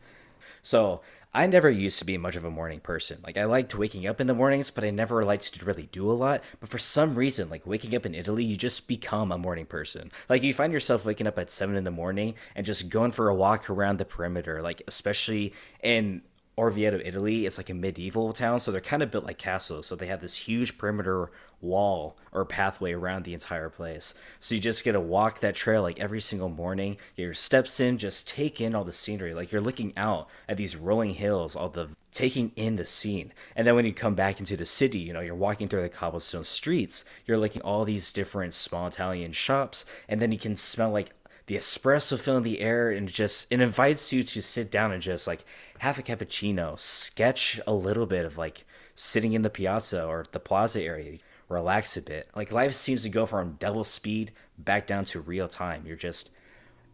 So, I never used to be much of a morning person. Like, I liked waking up in the mornings, but I never liked to really do a lot. But for some reason, like waking up in Italy, you just become a morning person. Like, you find yourself waking up at 7 in the morning and just going for a walk around the perimeter. Like, especially in Orvieto, Italy, it's like a medieval town, so they're kind of built like castles. So they have this huge perimeter wall or pathway around the entire place. So you just get to walk that trail like every single morning, get your steps in, just take in all the scenery. Like you're looking out at these rolling hills, all the taking in the scene. And then when you come back into the city, you're walking through the cobblestone streets, you're looking at all these different small Italian shops, and then you can smell like the espresso filling the air, and it invites you to sit down and just like have a cappuccino, sketch a little bit of like sitting in the piazza or the plaza area, relax a bit. Like life seems to go from double speed back down to real time. You're just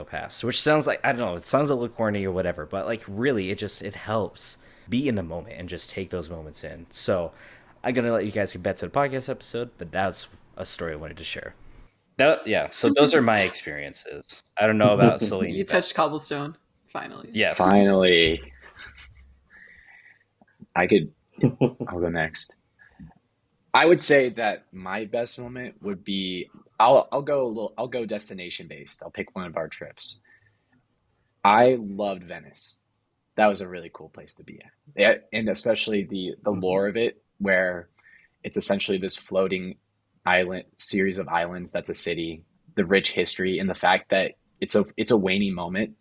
past, which sounds like, I don't know, it sounds a little corny or whatever, but like really it helps be in the moment and just take those moments in. So I'm gonna let you guys get back to the podcast episode, but that's a story I wanted to share. Yeah, so those are my experiences. I don't know about Celine. You touched cobblestone, finally. Yes. Finally. I'll go next. I would say that my best moment would be I'll go destination based. I'll pick one of our trips. I loved Venice. That was a really cool place to be at. Yeah, and especially the lore of it, where it's essentially this floating island series of islands that's a city, the rich history, and the fact that it's a waning moment.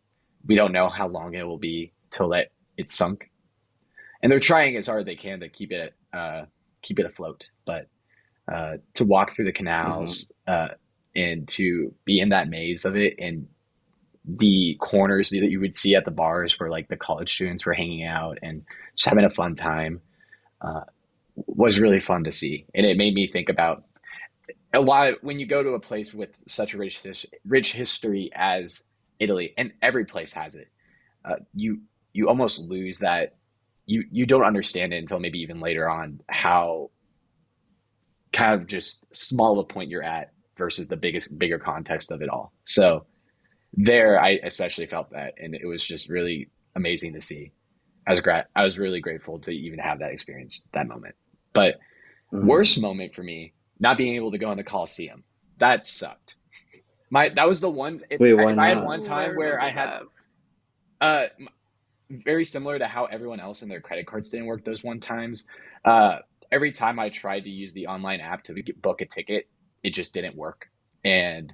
We don't know how long it will be till it's sunk, and they're trying as hard as they can to keep it afloat. But to walk through the canals and to be in that maze of it, and the corners that you would see at the bars where like the college students were hanging out and just having a fun time, was really fun to see. And it made me think about a lot when you go to a place with such a rich history as Italy, and every place has it. You almost lose that. You don't understand it until maybe even later on how kind of just small a point you're at versus the bigger context of it all. So there, I especially felt that, and it was just really amazing to see. I was really grateful to even have that experience, that moment. But worst moment for me, not being able to go in the Coliseum. That sucked. that was the one. If Wait, why if I had not? one Oh, I time where remember I had that. uh very similar to how everyone else in their credit cards didn't work those one times. Uh, every time I tried to use the online app to book a ticket, it just didn't work, and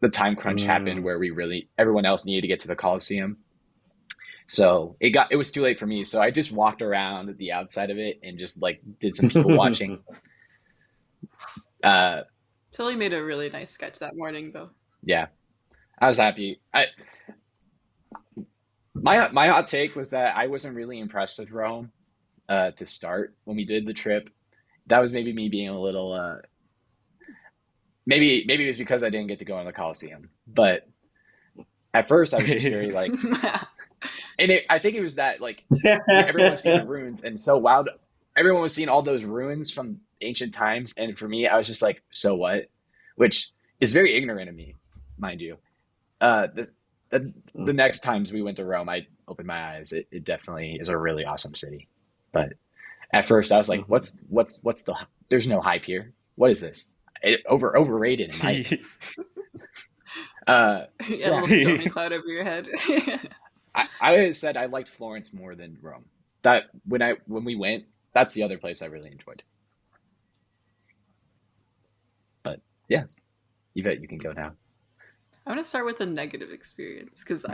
the time crunch happened Mm. where everyone else needed to get to the Coliseum. So it was too late for me. So I just walked around the outside of it and just like did some people watching. Uh, Tilly made a really nice sketch that morning, though. yeah, I was happy. My hot take was that I wasn't really impressed with Rome to start when we did the trip. That was maybe me being a little maybe it was because I didn't get to go in the Coliseum. But at first I was just very like, I think it was that like everyone was seeing the ruins and so wow, everyone was seeing all those ruins from ancient times, and for me I was just like, so what? Which is very ignorant of me, mind you. The next times we went to Rome, I opened my eyes. It definitely is a really awesome city. But at first, I was like, Mhm. what's the? There's no hype here. What is this? Overrated in my opinion. Uh, Yeah, a yeah, little stormy cloud over your head. I said I liked Florence more than Rome. That when we went, that's the other place I really enjoyed. But yeah, Yvette, you can go now. I'm gonna start with a negative experience because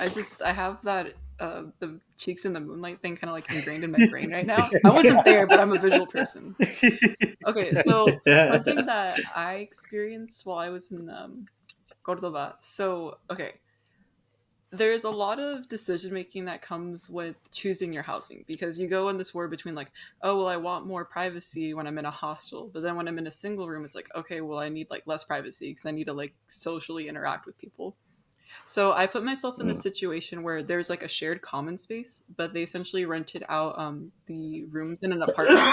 I have that the cheeks in the moonlight thing kind of like ingrained in my brain right now. I wasn't there, but I'm a visual person. Okay, so something that I experienced while I was in Cordoba. So okay, there's a lot of decision making that comes with choosing your housing because you go in this war between like, oh well, I want more privacy when I'm in a hostel, but then when I'm in a single room, it's like, okay, well, I need like less privacy because I need to like socially interact with people. So I put myself in this Mm. situation where there's like a shared common space, but they essentially rented out the rooms in an apartment.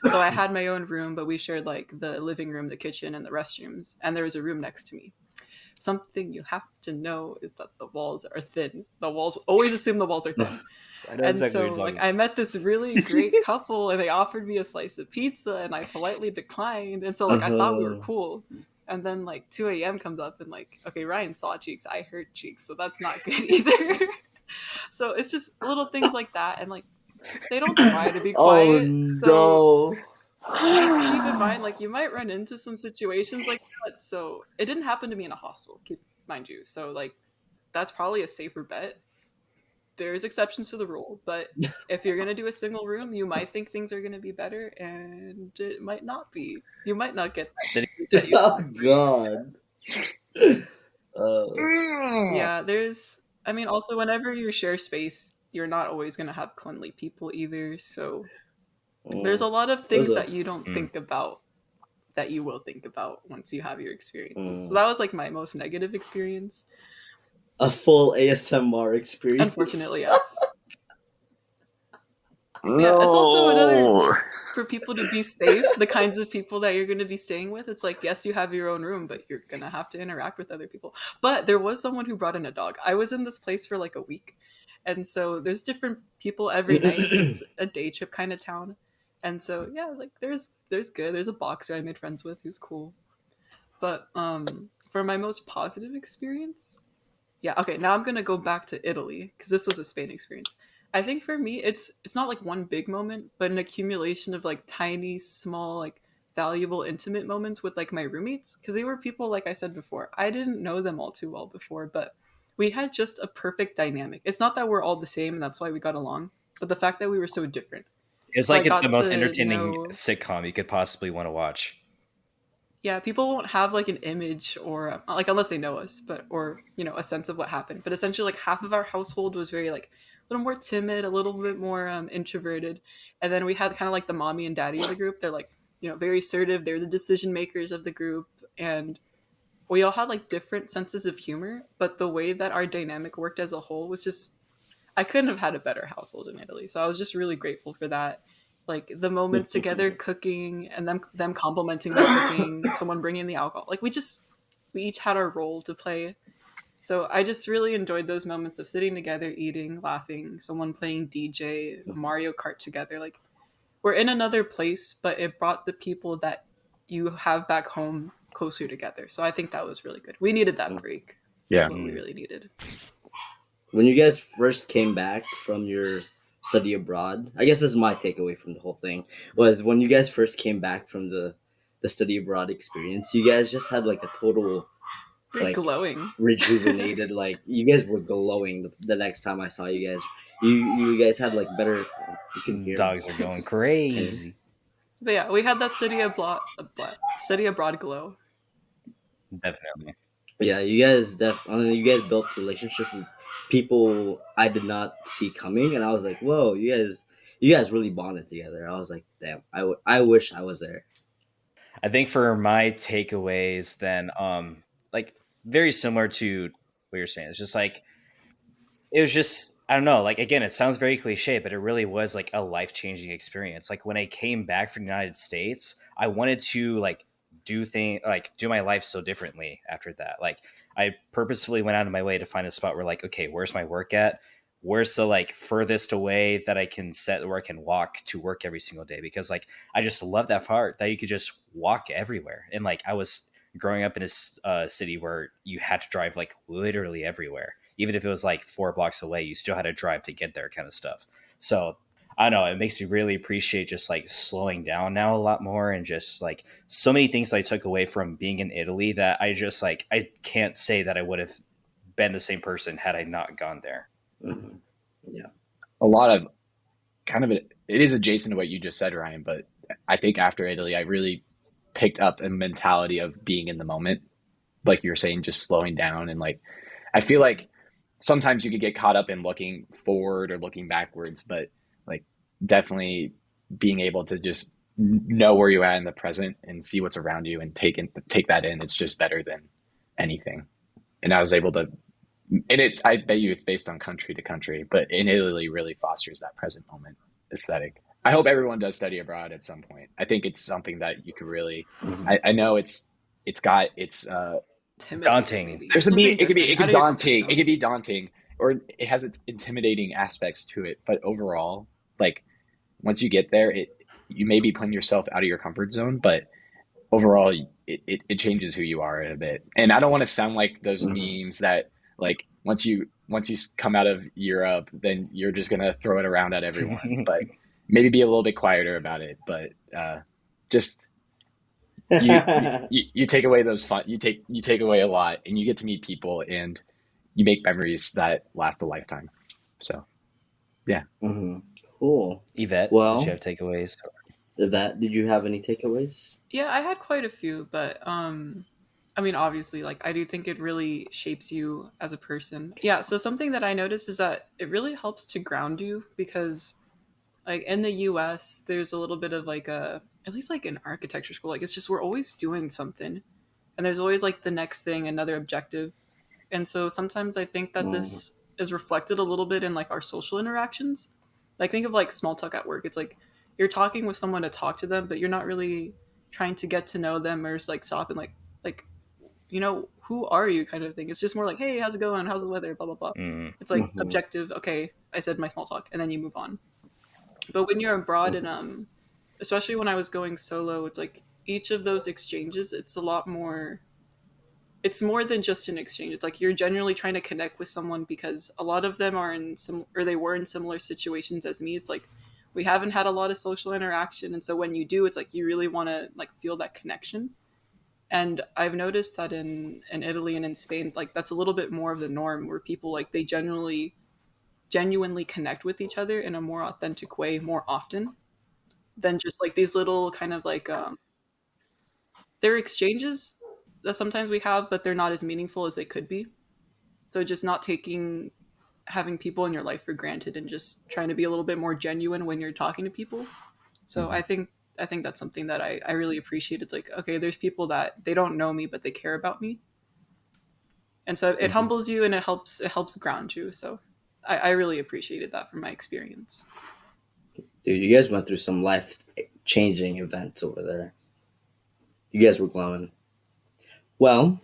So I had my own room, but we shared like the living room, the kitchen, and the restrooms, and there was a room next to me. Something you have to know is that the walls are thin. The walls always assume the walls are thin. I know And exactly what so you're like talking I met this really great couple and they offered me a slice of pizza and I politely declined. And so like I thought we were Uh-huh. cool. And then like 2 a.m. comes up and like, okay, Ryan saw cheeks, I heard cheeks, so that's not good either. So it's just little things like that and like they don't try to be Oh quiet. So no. just keep in mind like you might run into some situations like that. So it didn't happen to me in a hostel, keep mind you. So like that's probably a safer bet. There's exceptions to the rule, but if you're going to do a single room, you might think things are going to be better and it might not be. You might not get about. the sleep that you Oh thought. god. Uh, Yeah, there's I mean also whenever you share space, you're not always going to have cleanly people either, so there's a mm. lot of There's things a that you don't Mm. think about that you will think about once you have your experiences. So mm, that was like my most negative experience. a full ASMR experience. Unfortunately, yes. Yeah, it's also another No. just for people to be safe, the kinds of people that you're going to be staying with. It's like, yes, you have your own room, but you're going to have to interact with other people. But there was someone who brought in a dog. I was in this place for like a week. And so there's different people every night. It's a day trip kind of town. And so yeah, like there's good. There's a boxer I made friends with who's cool. But for my most positive experience, yeah, okay, now I'm gonna go back to Italy because this was a Spain experience. I think for me, it's not like one big moment, but an accumulation of like tiny, small, like valuable, intimate moments with like my roommates because they were people like I said before. I didn't know them all too well before, but we had just a perfect dynamic. It's not that we're all the same and that's why we got along, but the fact that we were so different. It's So I like got the most to entertaining know sitcom you could possibly want to watch. yeah, people won't have like an image or like unless they know us, but or a sense of what happened. But essentially, like half of our household was very like a little more timid, a little bit more introverted, and then we had kind of like the mommy and daddy of the group. They're like very assertive. They're the decision makers of the group, and we all had like different senses of humor. But the way that our dynamic worked as a whole was just I couldn't have had a better household in Italy. So I was just really grateful for that. Like the moments together cooking and them complimenting my cooking, someone bringing the alcohol. Like we each had our role to play. So I just really enjoyed those moments of sitting together, eating, laughing, someone playing DJ, Mario Kart together. Like we're in another place, but it brought the people that you have back home closer together. So I think that was really good. We needed that break. Yeah. That's what we really needed. When you guys first came back from your study abroad, I guess this is my takeaway from the whole thing, was when you guys first came back from the study abroad experience, you guys just had like a total We're like glowing. rejuvenated, like you guys were glowing the next time I saw you guys. You guys had like better, you can hear Dogs are going crazy. But yeah, we had that study abroad glow. Definitely. Yeah, you guys built relationships with people I did not see coming, and I was like, whoa, you guys really bonded together. I was like, damn, I wish I was there. I think for my takeaways, then, like very similar to what you're saying. It's just like it was just I don't know. Like again, it sounds very cliche, but it really was like a life changing experience. Like when I came back from the United States, I wanted to like do my life so differently after that. Like I purposefully went out of my way to find a spot where like, okay, where's my work at? Where's the like furthest away that I can set where I can walk to work every single day? Because like I just love that part that you could just walk everywhere. And like I was growing up in a city where you had to drive like literally everywhere. Even if it was like 4 blocks away, you still had to drive to get there, kind of stuff. So I don't know. It makes me really appreciate just like slowing down now a lot more, and just like so many things I took away from being in Italy that I just like I can't say that I would have been the same person had I not gone there. Mm-hmm. Yeah. A lot of kind of it is adjacent to what you just said, Ryan, but I think after Italy, I really picked up a mentality of being in the moment. Like you were saying, just slowing down. And like, I feel like sometimes you could get caught up in looking forward or looking backwards, but like definitely being able to just know where you're at in the present and see what's around you and take that in. It's just better than anything. And I was able to, and I bet you it's based on country to country, but in Italy really fosters that present moment aesthetic. I hope everyone does study abroad at some point. I think it's something that you could really, Mm-hmm. I know it's got its, Daunting. Maybe. there's Something it could be different, out of your comfort daunting. zone. It could be daunting, or it has its intimidating aspects to it. But overall, like once you get there, you may be putting yourself out of your comfort zone, but overall, it changes who you are in a bit. And I don't want to sound like those Mm-hmm. memes that like once you come out of Europe, then you're just gonna throw it around at everyone. But maybe be a little bit quieter about it. But just you take away those fun. You take away a lot, and you get to meet people, and you make memories that last a lifetime. So yeah. Mm-hmm. Cool. Yvette, did Well, you have takeaways? Yvette, did you have any takeaways? Yeah, I had quite a few, but I mean, obviously, like I do think it really shapes you as a person. Yeah, so something that I noticed is that it really helps to ground you, because like in the US, there's a little bit of like at least like in architecture school, like it's just we're always doing something, and there's always like the next thing, another objective. And so sometimes I think that Mm-hmm. this is reflected a little bit in like our social interactions. Like think of like small talk at work. It's like you're talking with someone to talk to them, but you're not really trying to get to know them, or just like stop and like who are you kind of thing. It's just more like, hey, how's it going? How's the weather? Blah blah blah. Mm. It's like Mm-hmm. objective. Okay, I said my small talk, and then you move on. But when you're abroad, and especially when I was going solo, it's like each of those exchanges, it's a lot more, it's more than just an exchange. It's like you're genuinely trying to connect with someone, because a lot of them are in some, or they were in similar situations as me. It's like we haven't had a lot of social interaction, and so when you do, it's like you really want to like feel that connection. And I've noticed that in Italy and in Spain, like that's a little bit more of the norm, where people like they genuinely connect with each other in a more authentic way more often than just like these little kind of like they're exchanges that sometimes we have, but they're not as meaningful as they could be. So just not taking having people in your life for granted, and just trying to be a little bit more genuine when you're talking to people. So Mm-hmm. I think that's something that I really appreciate. It's like, okay, there's people that they don't know me, but they care about me. And so it Mm-hmm. humbles you, and it helps ground you. So I really appreciated that from my experience. Dude, you guys went through some life changing events over there. You guys were glowing. Well,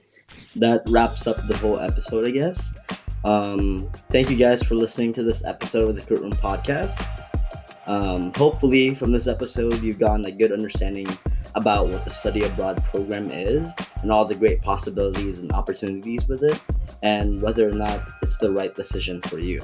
that wraps up the whole episode, I guess. Thank you guys for listening to this episode of the Courtroom Podcast. Hopefully, from this episode, you've gotten a good understanding about what the study abroad program is and all the great possibilities and opportunities with it, and whether or not it's the right decision for you.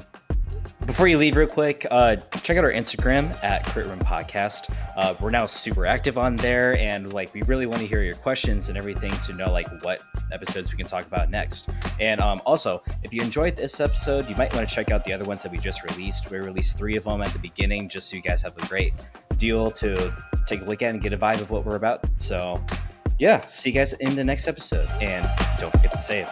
Before you leave real quick, check out our Instagram at Crit Room Podcast. We're now super active on there, and like we really want to hear your questions and everything to know like what episodes we can talk about next. And also, if you enjoyed this episode, you might want to check out the other ones that we just released. We released 3 of them at the beginning just so you guys have a great deal to take a look at and get a vibe of what we're about. So yeah, see you guys in the next episode, and don't forget to save.